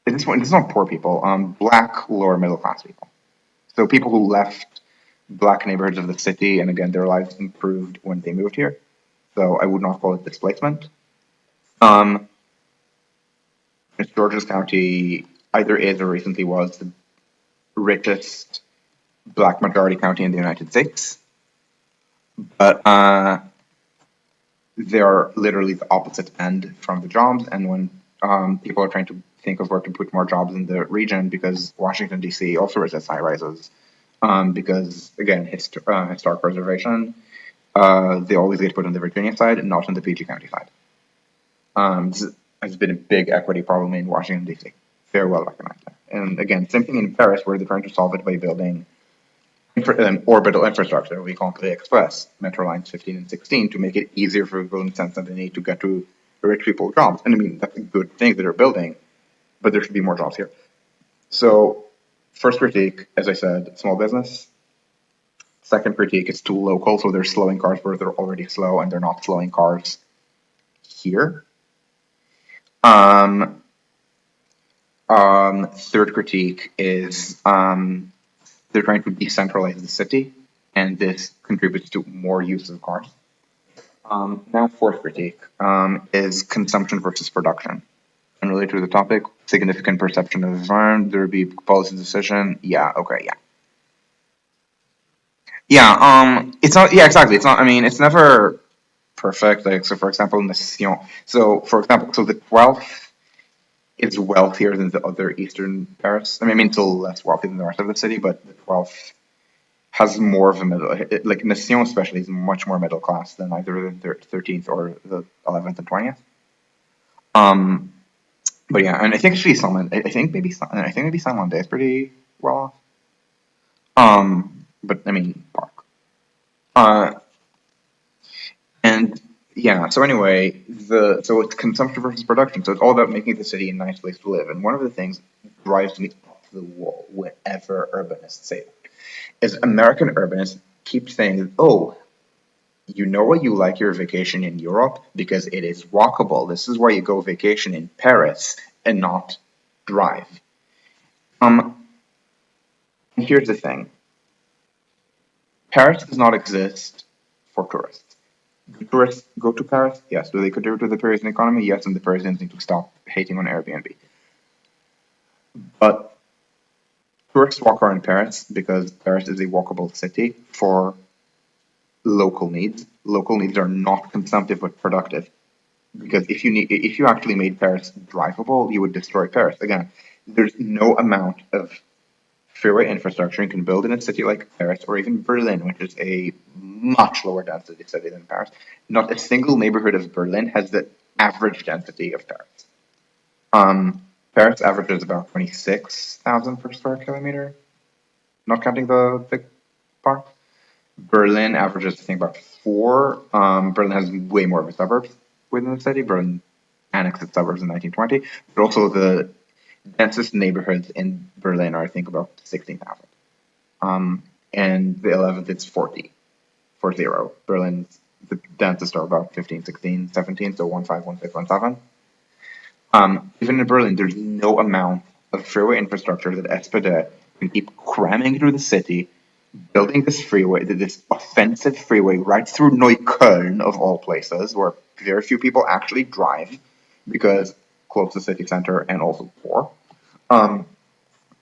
This one, this is not poor people. Black lower middle class people. So people who left black neighborhoods of the city, and again, their lives improved when they moved here. So I would not call it displacement. Um, Georges County either is or recently was the richest black majority county in the United States, but they are literally the opposite end from the jobs. And when people are trying to think of where to put more jobs in the region, because Washington D.C. also resists high rises, because again, historic preservation, they always get put on the Virginia side and not on the PG County side. This has been a big equity problem in Washington D.C. Very well recognized. And again, same thing in Paris, where they're trying to solve it by building an orbital infrastructure. We call it the Express, Metro Lines 15 and 16, to make it easier for people in the sense that they need to get to rich people jobs. And I mean, that's a good thing that they're building, but there should be more jobs here. So, first critique, as I said, small business. Second critique, it's too local, so they're slowing cars where they're already slow, and they're not slowing cars here. Um, Third critique is they're trying to decentralize the city, and this contributes to more use of cars. Now, fourth critique is consumption versus production. And related to the topic, significant perception of environment, there would be policy decision. Yeah, okay, yeah. Yeah, it's not, yeah, exactly. It's not, I mean, it's never perfect. Like, so for example, Nation. So, for example, so the 12th is wealthier than the other Eastern Paris. I mean, still less wealthy than the rest of the city, but the 12th has more of a middle, like Nation especially is much more middle class than either the 13th or the 11th and 20th. Um, but yeah, and I think actually I think maybe Salmon is pretty well off. But I mean, Park. Uh, and yeah, so anyway, so it's consumption versus production. So it's all about making the city a nice place to live. And one of the things that drives me up the wall whenever urbanists say that is American urbanists keep saying, oh, you know what, you like your vacation in Europe because it is walkable. This is why you go vacation in Paris and not drive. Um, Here's the thing. Paris does not exist for tourists. Do tourists go to Paris? Yes. Do they contribute to the Parisian economy? Yes, and the Parisians need to stop hating on Airbnb. But tourists walk around Paris because Paris is a walkable city for local needs. Local needs are not consumptive but productive. Because if you actually made Paris drivable, you would destroy Paris. Again, there's no amount of freeway infrastructure you can build in a city like Paris or even Berlin, which is a much lower density city than Paris. Not a single neighborhood of Berlin has the average density of Paris. Paris averages about 26,000 per square kilometer, not counting the big park. Berlin averages, I think, about 4. Berlin has way more of a suburbs within the city. Berlin annexed its suburbs in 1920, but also the densest neighborhoods in Berlin are, I think, about 16,000. And the 11th, it's 40, 40. Berlin's the densest are about 15, 16, 17, so 15, 16, 17. Even in Berlin, there's no amount of freeway infrastructure that SPD can keep cramming through the city, building this freeway, this offensive freeway right through Neukölln, of all places, where very few people actually drive because close to the city center and also poor. Um,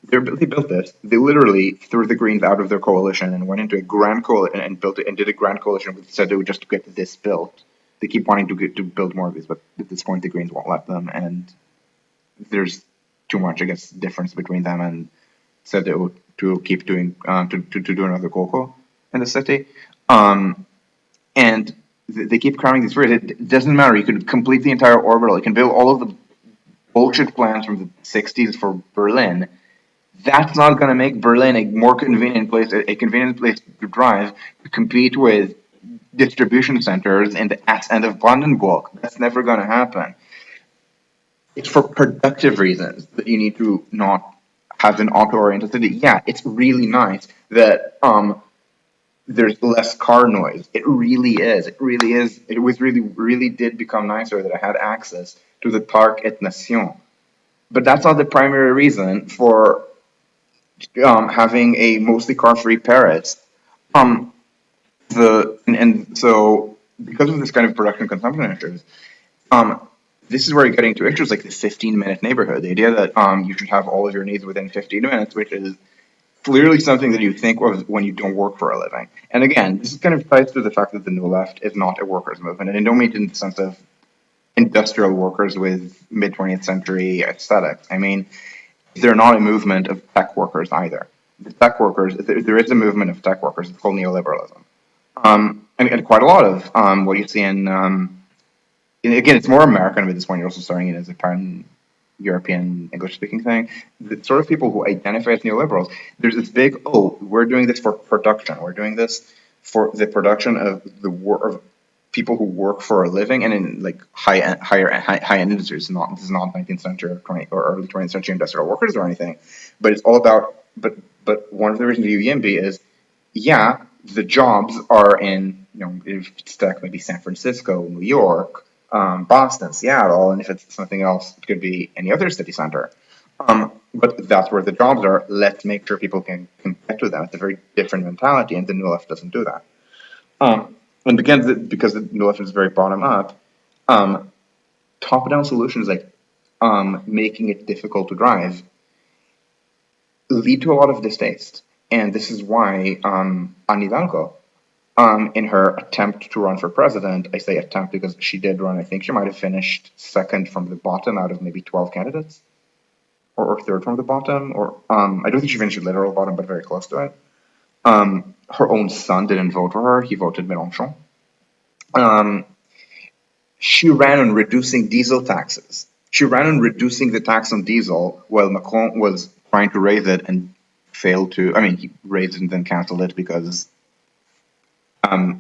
they built this. They literally threw the Greens out of their coalition and went into a grand coalition and built it and did a grand coalition with CDU just to get this built. They keep wanting to build more of these, but at this point the Greens won't let them, and there's too much, I guess, difference between them and CDU to keep doing to do another coco in the city. And they keep cramming these roads. It doesn't matter. You can complete the entire orbital. You can build all of the bullshit plans from the 60s for Berlin. That's not going to make Berlin a more convenient place, a convenient place to drive to compete with distribution centers in the ass end of Brandenburg. That's never going to happen. It's for productive reasons that you need to not have an auto-oriented city. Yeah, it's really nice that there's less car noise. It really is. It really is. It was really did become nicer that I had access to the Parc et Nation. But that's not the primary reason for having a mostly car-free Paris. Um, and so because of this kind of production consumption issues, um, this is where you're getting to issues like the 15-minute neighborhood. The idea that you should have all of your needs within 15 minutes, which is clearly something that you think of when you don't work for a living. And again, this is kind of ties to the fact that the New Left is not a workers' movement, and I don't mean it in the sense of industrial workers with mid 20th century aesthetics. I mean, they're not a movement of tech workers either. The tech workers, there is a movement of tech workers. It's called neoliberalism, and quite a lot of what you see in and again, it's more American at this point. You're also starting it as a pan European English speaking thing. The sort of people who identify as neoliberals, there's this big, oh, we're doing this for production. We're doing this for the production of the work of people who work for a living and in like high end industries. Not this is not 19th century or 20 or early 20th century industrial workers or anything, but it's all about. But one of the reasons you YIMBY is yeah, the jobs are in, if it's tech, maybe San Francisco, New York, Boston, Seattle, and if it's something else, it could be any other city center. But that's where the jobs are. Let's make sure people can get to them. It's a very different mentality, and the New Left doesn't do that. And because the New Left is very bottom up, top down solutions like making it difficult to drive lead to a lot of distaste. And this is why Anne Hidalgo, in her attempt to run for president, I say attempt because she did run, I think she might have finished second from the bottom out of maybe 12 candidates, or third from the bottom, or I don't think she finished literal bottom, but very close to it. Her own son didn't vote for her, he voted Mélenchon. Um, she ran on reducing diesel taxes. She ran on reducing the tax on diesel while Macron was trying to raise it and failed to. I mean, he raised it and then canceled it because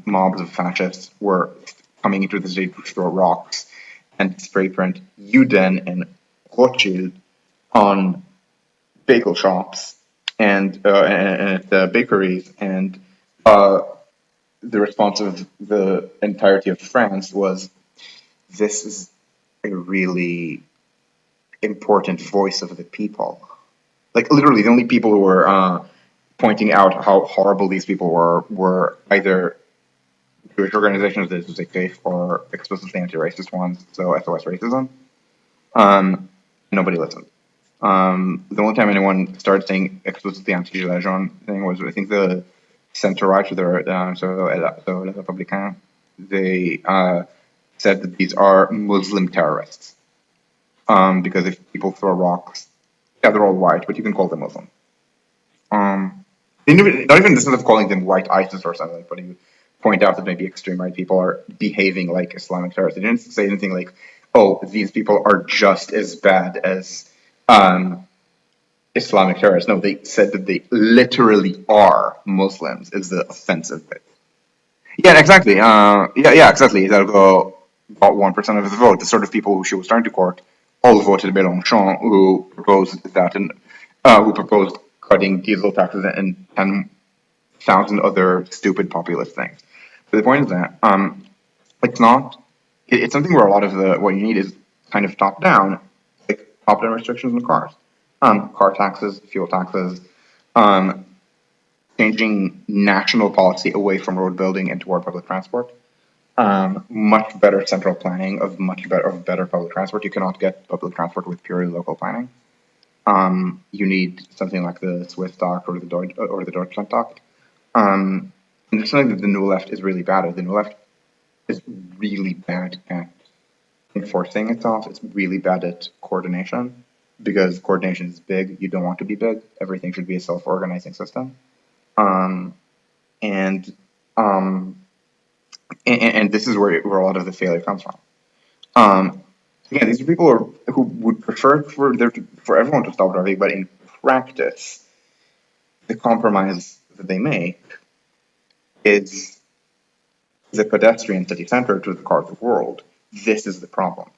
mobs of fascists were coming into the city to throw rocks and spray print Juden and Rothschild on bagel shops and bakeries. And the response of the entirety of France was, this is a really important voice of the people. Like literally, the only people who were pointing out how horrible these people were either Jewish organizations that was safe or explicitly anti-racist ones, so SOS Racism. Um, Nobody listened. The only time anyone started saying explicitly anti-Gilets jaunes thing was, I think, the center right, so Les Républicains, they said that these are Muslim terrorists. Because if people throw rocks, yeah, they're all white, but you can call them Muslim. Not even in the sense of calling them white ISIS or something, but you point out that maybe extreme right people are behaving like Islamic terrorists. They didn't say anything like, "Oh, these people are just as bad as Islamic terrorists." No, they said that they literally are Muslims. Is the offensive bit? Yeah, exactly. Yeah, exactly. That'll go about 1% of the vote. The sort of people who she was trying to court all voted Mélenchon, who proposed that, and who proposed cutting diesel taxes and 10,000 other stupid populist things. But the point is that it's not. It's something where a lot of what you need is kind of top down, like top down restrictions on cars, car taxes, fuel taxes, um, changing national policy away from road building and toward public transport. Much better central planning of better public transport. You cannot get public transport with purely local planning. You need something like the Swiss Dock or the Deutschland Dock. And it's something that the New Left is really bad at. The New Left is really bad at enforcing itself. It's really bad at coordination because coordination is big. You don't want to be big. Everything should be a self-organizing system. Um, and um, and this is where a lot of the failure comes from. Um, Again, these are people who would prefer for everyone to stop driving, but in practice, the compromise that they make is the pedestrian city center to the car of the world. This is the problem.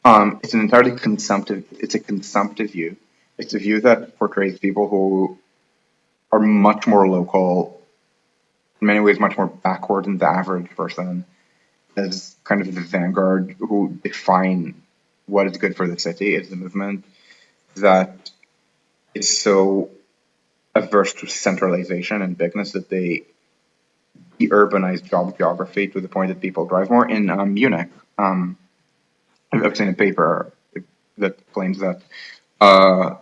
It's an entirely consumptive. It's a consumptive view. It's a view that portrays people who are much more local, in many ways, much more backward than the average person, as kind of the vanguard who define what is good for the city. It's the movement that is so averse to centralization and bigness that they de-urbanize job geography to the point that people drive more. In Munich, I've seen a paper that claims that uh,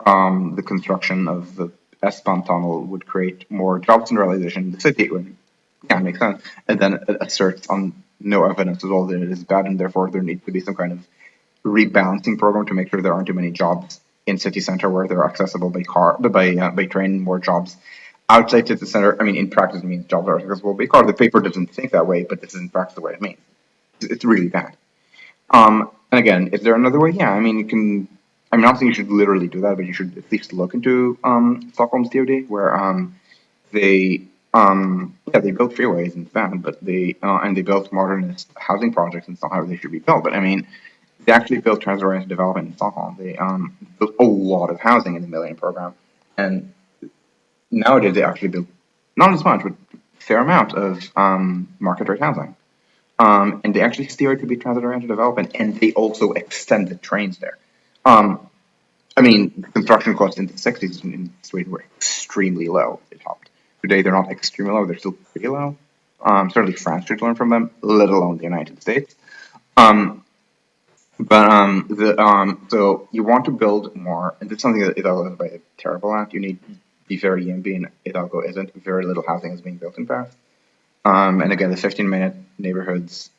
the construction of the S-Bahn tunnel would create more job centralization in the city. Yeah, it makes sense. And then it asserts on no evidence at all that it is bad, and therefore there needs to be some kind of rebalancing program to make sure there aren't too many jobs in city center where they're accessible by train, more jobs outside city center. I mean, in practice, it means jobs are accessible by car. The paper doesn't think that way, but this is in practice the way it means. It's really bad. And again, is there another way? Yeah, I mean, you can. I'm not saying you should literally do that, but you should at least look into Stockholm's DOD, where they they built freeways and van, but they built modernist housing projects and stuff how they should be built. But I mean, they actually built transit-oriented development in Stockholm. They built a lot of housing in the Millennium Program, and nowadays they actually build not as much, but a fair amount of market rate housing. And they actually steer it to be transit-oriented development, and they also extend the trains there. Um, I mean, construction costs in the 60s in Sweden were extremely low. They topped. Today they're not extremely low; they're still pretty low. Certainly France should learn from them, let alone the United States. Um, so you want to build more, and this is something that Hidalgo is very terrible at. You need to be very YIMBY, and Hidalgo isn't. Very little housing is being built in Paris. And again, the 15-minute neighborhoods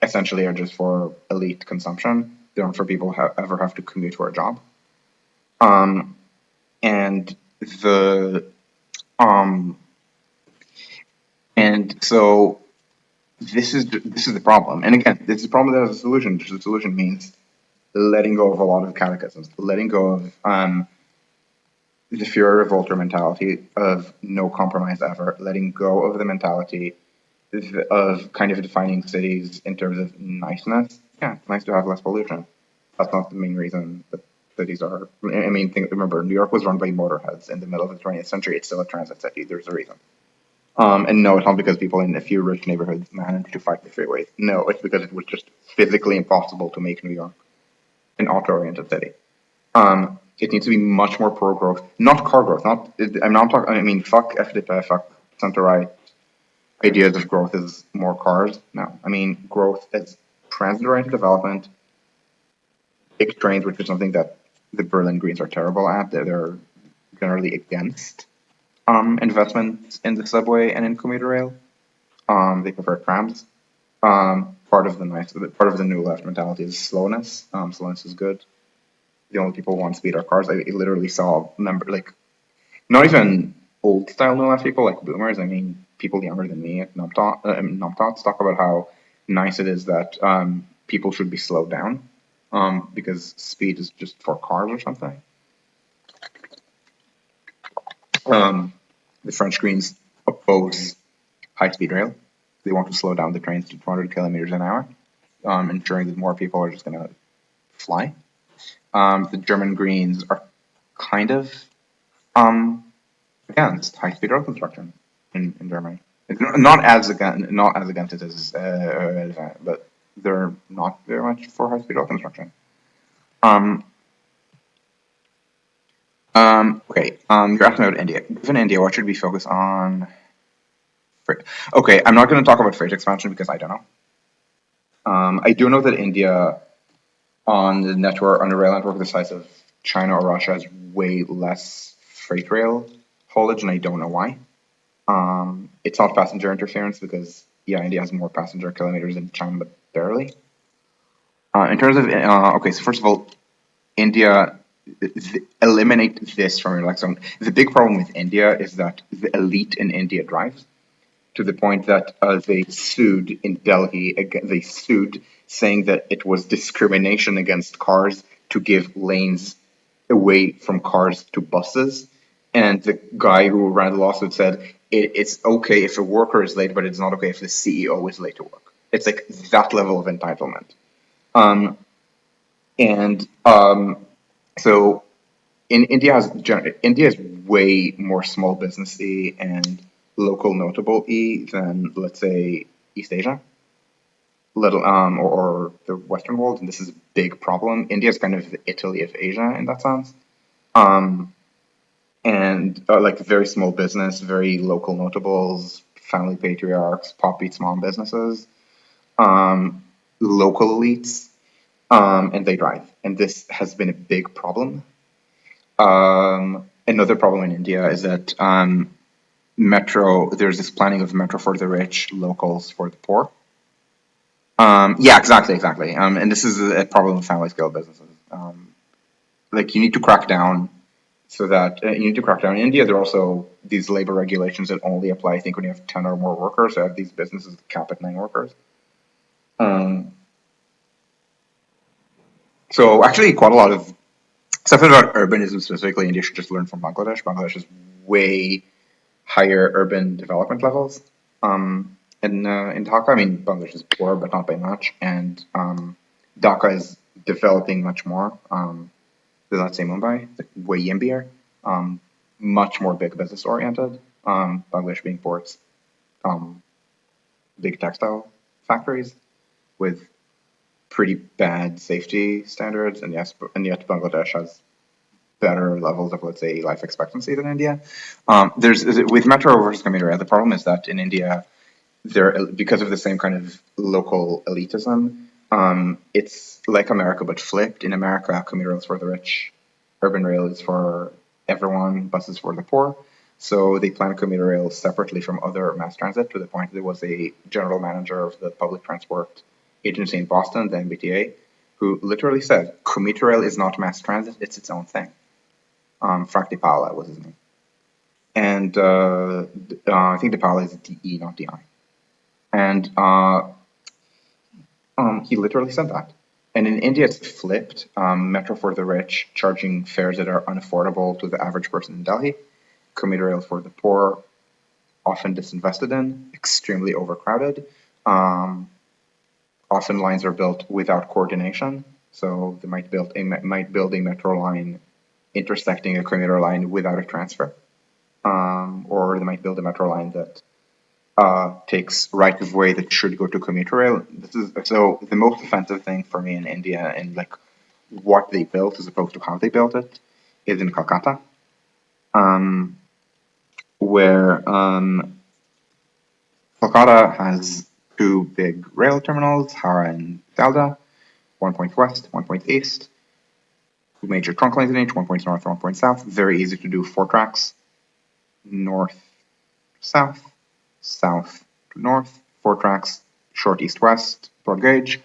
essentially are just for elite consumption. They aren't for people who ever have to commute for a job. Um, and the um, and so this is the problem. And again, this is a problem that has a solution. The solution means letting go of a lot of catechisms, letting go of the Führer revolter mentality of no compromise ever, letting go of the mentality of kind of defining cities in terms of niceness. Yeah, it's nice to have less pollution. That's not the main reason that cities are. I mean, remember, New York was run by motorheads in the middle of the 20th century. It's still a transit city. There's a reason. And no, it's not because people in a few rich neighborhoods managed to fight the freeways. No, it's because it was just physically impossible to make New York an auto-oriented city. It needs to be much more pro-growth, not car growth. Not I'm not talking. I mean, fuck FDP, fuck center right ideas of growth is more cars. No, I mean growth is transit-oriented development, big trains, which is something that the Berlin Greens are terrible at. They're generally against investments in the subway and in commuter rail. They prefer trams. Part of the new left mentality is slowness. Slowness is good. The only people who want speed are cars. I literally saw not even old style new left people like boomers. I mean people younger than me at Numtots talk about how nice it is that people should be slowed down because speed is just for cars or something. The French Greens oppose high speed rail. They want to slow down the trains to 200 kilometers an hour, ensuring that more people are just going to fly. The German Greens are kind of against high speed rail construction in Germany. It's not as against it as, but they're not very much for high speed rail construction. Um, okay. You're asking about India. Given India, what should we focus on? Okay, I'm not going to talk about freight expansion because I don't know. I do know that India on the rail network the size of China or Russia has way less freight rail haulage, and I don't know why. It's not passenger interference because India has more passenger kilometers than China, but barely. In terms of okay, so first of all, India eliminate this from your lexicon. The big problem with India is that the elite in India drives to the point that they sued in Delhi. They sued saying that it was discrimination against cars to give lanes away from cars to buses. And the guy who ran the lawsuit said it's okay if a worker is late, but it's not okay if the CEO is late to work. It's like that level of entitlement. Um, and so in India is way more small businessy and local notable than, let's say, East Asia, or the Western world, and this is a big problem. India is kind of the Italy of Asia in that sense. Um, and like very small business, very local notables, family patriarchs, pop beats mom businesses, um, local elites, and they drive. And this has been a big problem. Another problem in India is that there's this planning of metro for the rich, locals for the poor. Yeah, exactly. And this is a problem with family scale businesses. Like you need to crack down so that you need to crack down. In India, there are also these labor regulations that only apply, I think, when you have 10 or more workers. So I have these businesses that cap at 9 workers. Um, so actually, quite a lot of stuff about urbanism specifically, India should just learn from Bangladesh. Bangladesh is way higher urban development levels. In Dhaka, I mean, Bangladesh is poor, but not by much, and Dhaka is developing much more than, let's say, Mumbai, like way yimbier, um, much more big business oriented. Bangladesh being ports, um, big textile factories with pretty bad safety standards, and yes, and yet Bangladesh has better levels of, let's say, life expectancy than India. There's with metro versus commuter rail. The problem is that in India, there because of the same kind of local elitism, it's like America but flipped. In America, commuter rail is for the rich, urban rail is for everyone, buses for the poor. So they plan commuter rail separately from other mass transit to the point there was a general manager of the public transport agency in Boston, the MBTA, who literally said commuter rail is not mass transit; it's its own thing. Frank DePaola was his name, and I think DePaola is DE, not DI. And he literally said that. And in India, it's flipped. Metro for the rich, charging fares that are unaffordable to the average person in Delhi. Commuter rail for the poor, often disinvested in, extremely overcrowded. Um, Often lines are built without coordination. So they might build a metro line intersecting a commuter line without a transfer, or they might build a metro line that takes right of way that should go to commuter rail. This is so the most offensive thing for me in India and like what they built as opposed to how they built it is in Calcutta, um, where Calcutta has two big rail terminals, Hara and Dalda, one point west, one point east, two major trunk lines in each, one point north, one point south. Very easy to do 4 tracks, north, south, south to north, 4 tracks, short east-west, broad gauge.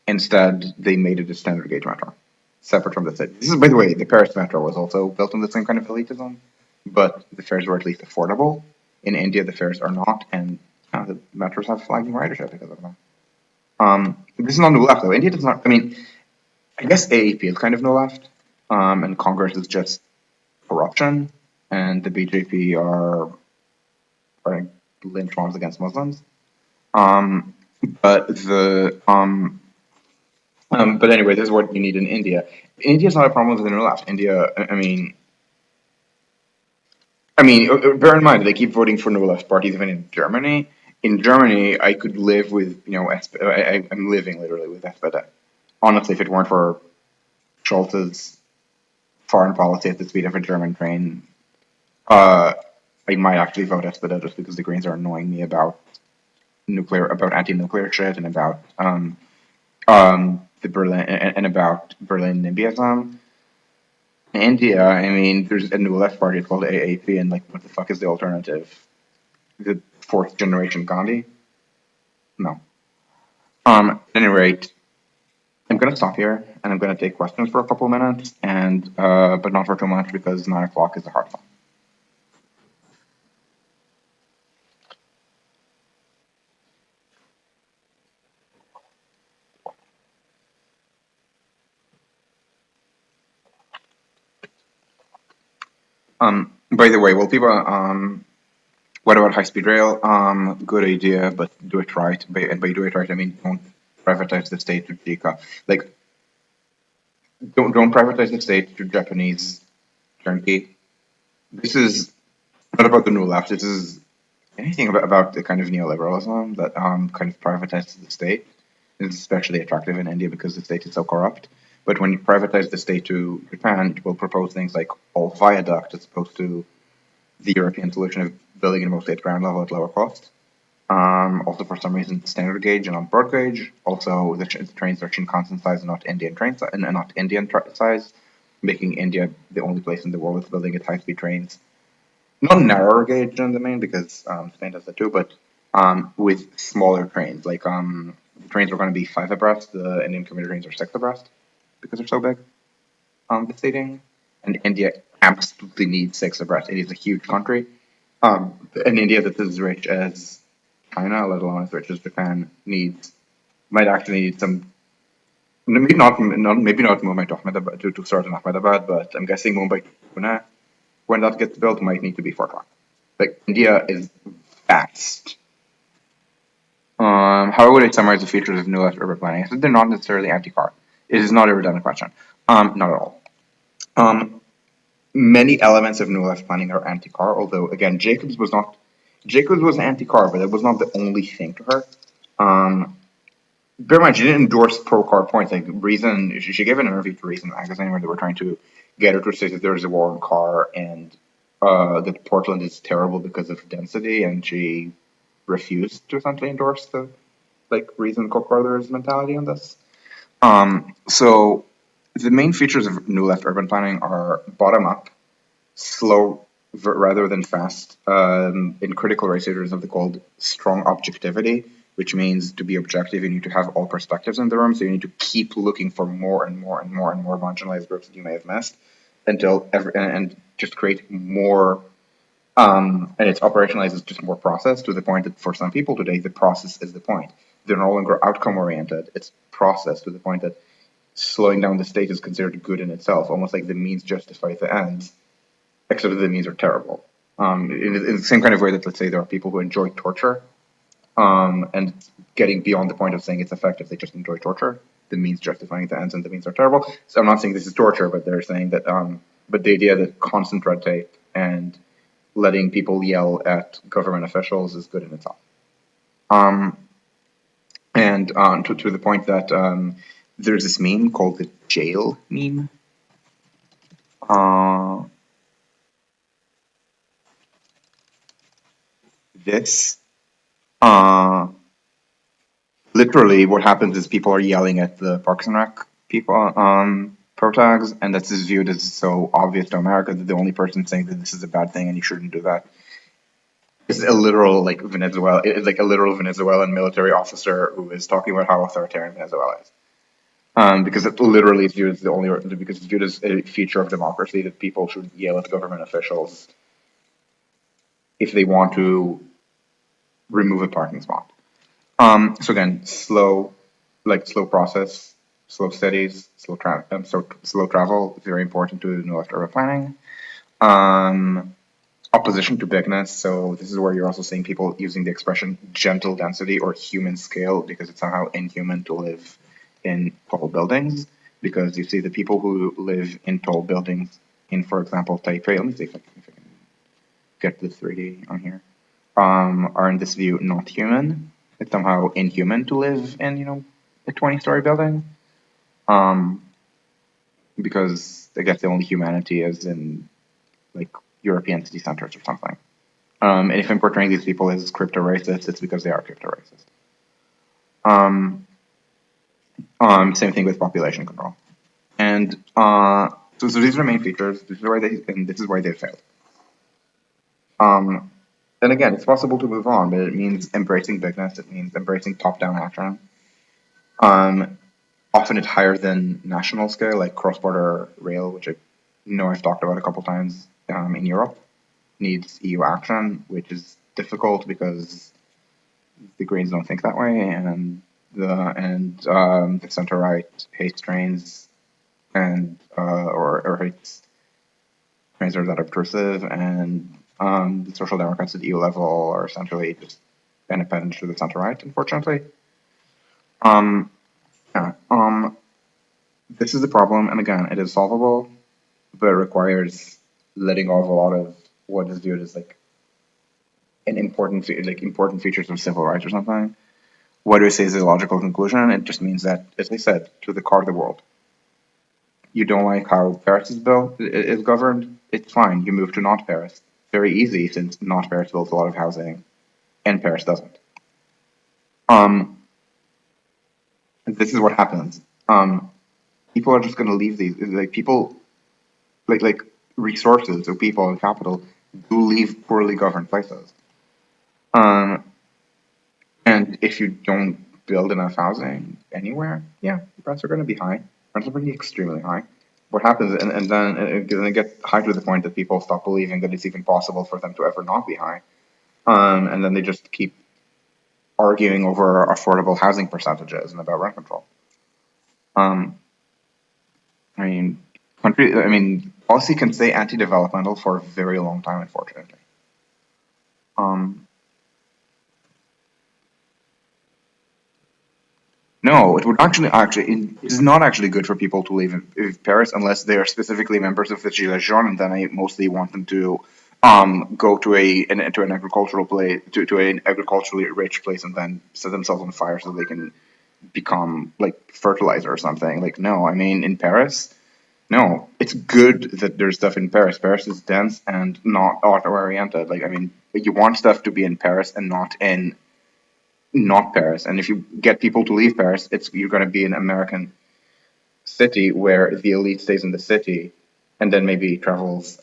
Instead, they made it a standard gauge metro, separate from the city. This is, by the way, the Paris metro was also built on the same kind of elitism, but the fares were at least affordable. In India, the fares are not, and the metros have flagging ridership because of that. This is not new left, though. India does not, I mean, I guess AAP is kind of no left, and Congress is just corruption, and the BJP are lynch mobs against Muslims. Um, but the but anyway, this is what you need in India. India is not a problem with the new left. India, bear in mind they keep voting for new left parties even in Germany. In Germany, I could live with I'm living literally with SPD. Honestly, if it weren't for Scholz's foreign policy at the speed of a German train, uh, I might actually vote SPD just because the Greens are annoying me about anti-nuclear shit and about the Berlin and about Berlin NIMBYism. In India, I mean, there's a new left party called AAP, and like, what the fuck is the alternative? The fourth generation Gandhi? No. At any rate, I'm gonna stop here, and I'm gonna take questions for a couple minutes, and but not for too much because 9 o'clock is a hard stop. By the way, will people what about high-speed rail? Good idea, but do it right. And by do it right, I mean don't privatize the state to Jika. Like don't privatize the state to Japanese turnkey. This is not about the new left. This is anything about the kind of neoliberalism that kind of privatizes the state. It's especially attractive in India because the state is so corrupt. But when you privatize the state to Japan, it will propose things like all viaduct as opposed to the European solution of building it mostly at ground level at lower cost. Also, for some reason, standard gauge and not broad gauge. Also, the trains are Shinkansen size and not Indian train size, and not Indian size, making India the only place in the world that's building its high-speed trains. Not narrower gauge in the main because Spain does that too, but with smaller trains. Like the trains are going to be 5 abreast. The Indian commuter trains are 6 abreast because they're so big. The stating, and India absolutely needs 6 abreast. It is a huge country. An India that's as rich as China, let alone as rich as Japan, might actually need some. Maybe not Mumbai to Ahmedabad to start in Ahmedabad, but I'm guessing Mumbai to Pune, when that gets built, might need to be 4 track. Like India is vast. How would I summarize the features of new left urban planning? I said they're not necessarily anti-car. It is not a redundant question. Not at all. Um, Many elements of new left planning are anti-car, although again, Jacobs was anti-car, but it was not the only thing to her. Um, Bear in mind, she didn't endorse pro-car points. Like Reason, she gave an interview to Reason magazine where they were trying to get her to say that there is a war on car and that Portland is terrible because of density, and she refused to essentially endorse the like Reason Koch brothers mentality on this. So the main features of new left urban planning are bottom up, slow rather than fast. In critical race theory, there's something called strong objectivity, which means to be objective, you need to have all perspectives in the room. So you need to keep looking for more and more and more and more marginalized groups that you may have missed until and just create more. And it's operationalized as just more process to the point that for some people today, the process is the point. They're no longer outcome oriented. It's process to the point that slowing down the state is considered good in itself, almost like the means justify the ends, except that the means are terrible. In the same kind of way that, let's say, there are people who enjoy torture, and getting beyond the point of saying it's effective, they just enjoy torture. The means justifying the ends, and the means are terrible. So I'm not saying this is torture, but they're saying that, but the idea that constant red tape and letting people yell at government officials is good in itself. Um, and to the point that there's this meme called the jail meme. Uh, this uh, literally what happens is people are yelling at the Parks and Rec people pro tags, and that's just viewed as so obvious to America that the only person saying that this is a bad thing and you shouldn't do that is a literal like Venezuela, it's like a literal Venezuelan military officer who is talking about how authoritarian Venezuela is. Because it literally is viewed as the only because it's viewed as a feature of democracy that people should yell at government officials if they want to remove a parking spot. So again, slow process, slow studies, slow travel, very important to know after urban planning. Um, Opposition to bigness. So this is where you're also seeing people using the expression gentle density or human scale because it's somehow inhuman to live in tall buildings. Because you see the people who live in tall buildings in, for example, Taipei. Let me see if I can get the 3D on here. Are in this view not human. It's somehow inhuman to live in, a 20-story building. Um, because I guess the only humanity is in like European city centers or something. And if I'm portraying these people as crypto racists, it's because they are crypto racist. Um, Same thing with population control. And so these are the main features. This is why they failed. Um, and again, it's possible to move on, but it means embracing bigness. It means embracing top-down action. Um, Often it's higher than national scale, like cross-border rail, which I know I've talked about a couple times in Europe, needs EU action, which is difficult because the Greens don't think that way, and the center right hates trains and or hates They're that obtrusive, and the Social Democrats at EU level are essentially just independent to the center right, unfortunately. Um, yeah, this is the problem, and again, it is solvable, but it requires letting go of a lot of what is viewed as like an important features of civil rights or something. What do we say is a logical conclusion? It just means that, as I said, to the car of the world. You don't like how Paris is built, is governed? It's fine. You move to not Paris. Very easy since not Paris builds a lot of housing and Paris doesn't. Um, this is what happens. People are just going to leave these. Like people, like resources, so people and capital do leave poorly governed places. Um, and if you don't build enough housing anywhere, yeah, rents are going to be high. Rents are going to be extremely high. What happens, and then it gets high to the point that people stop believing that it's even possible for them to ever not be high. And then they just keep arguing over affordable housing percentages and about rent control. Um, I mean, policy can stay anti-developmental for a very long time, unfortunately. Um, no, it would it is not actually good for people to live in Paris unless they are specifically members of the Gilets jaunes, and then I mostly want them to go to to an agricultural place, to an agriculturally rich place, and then set themselves on fire so they can become like fertilizer or something. Like, no, I mean, in Paris, no, it's good that there's stuff in Paris. Paris is dense and not auto oriented. Like, I mean, you want stuff to be in Paris and not Paris. And if you get people to leave Paris, you're going to be an American city where the elite stays in the city and then maybe travels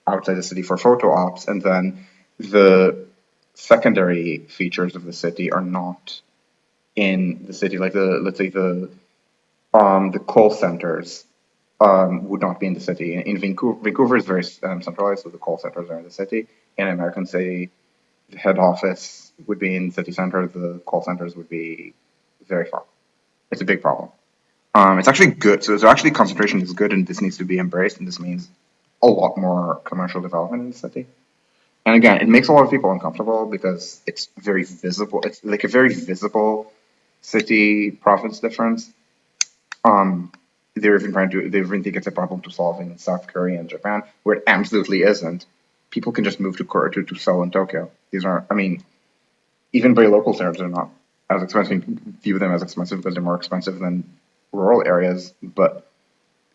outside the city for photo ops, and then the secondary features of the city are not in the city. Like let's say the call centers would not be in the city. In Vancouver, Vancouver is very centralized, so the call centers are in the city. In an American city, the head office would be in city center. The call centers would be very far. It's a big problem. It's actually good. So actually, concentration is good, and this needs to be embraced. And this means a lot more commercial development in the city. And again, it makes a lot of people uncomfortable because it's very visible. It's like a very visible city province difference. Um, they even think it's a problem to solve in South Korea and Japan, where it absolutely isn't. People can just move to Korea to Seoul and Tokyo. These are, I mean, even by local standards, they're not as expensive. View them as expensive because they're more expensive than rural areas, but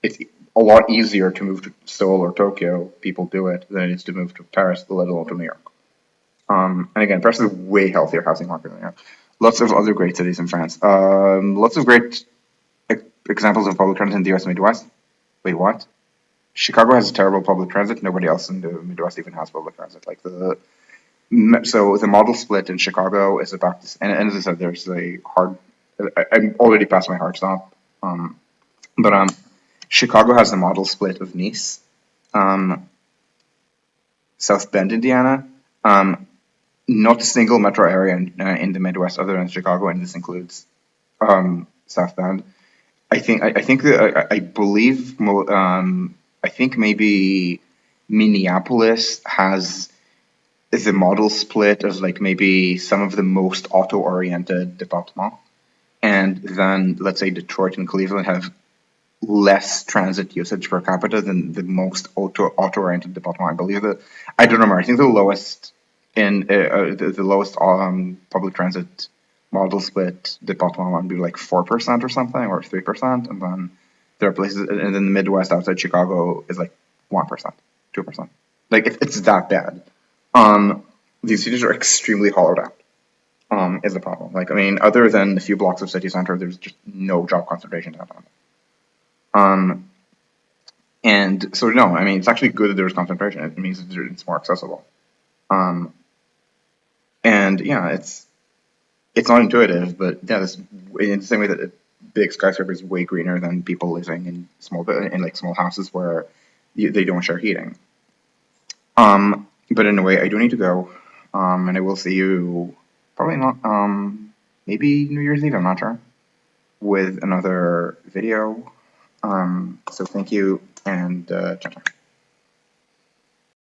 it's a lot easier to move to Seoul or Tokyo. People do it than it is to move to Paris, let alone to New York. And again, Paris is a way healthier housing market than New York. Lots of other great cities in France. Lots of great examples of public transit in the U.S. Midwest. Wait, what? Chicago has terrible public transit. Nobody else in the Midwest even has public transit. So the model split in Chicago is about this, and as I said, there's a hard. I'm already past my hard stop. But Chicago has the model split of Nice, um, South Bend, Indiana. Not a single metro area in the Midwest other than Chicago, and this includes South Bend. I believe I think maybe Minneapolis has the model split of like maybe some of the most auto-oriented departments, and then let's say Detroit and Cleveland have less transit usage per capita than the most auto-oriented department. I believe that I don't remember. I think the lowest the lowest public transit model split department would be like 4% or something, or 3%, and then there are places, and then the Midwest outside Chicago is like 1%, 2%. Like it's that bad. These cities are extremely hollowed out. Is the problem. Like I mean, other than a few blocks of city center, there's just no job concentration downtown. Um, and so no, I mean it's actually good that there's concentration. It means it's more accessible. Um, and yeah, it's not intuitive, but yeah, this in the same way that a big skyscraper is way greener than people living in like small houses where they don't share heating. But in a way, I do need to go. And I will see you probably not. Maybe New Year's Eve. I'm not sure. With another video. So thank you and ciao, ciao.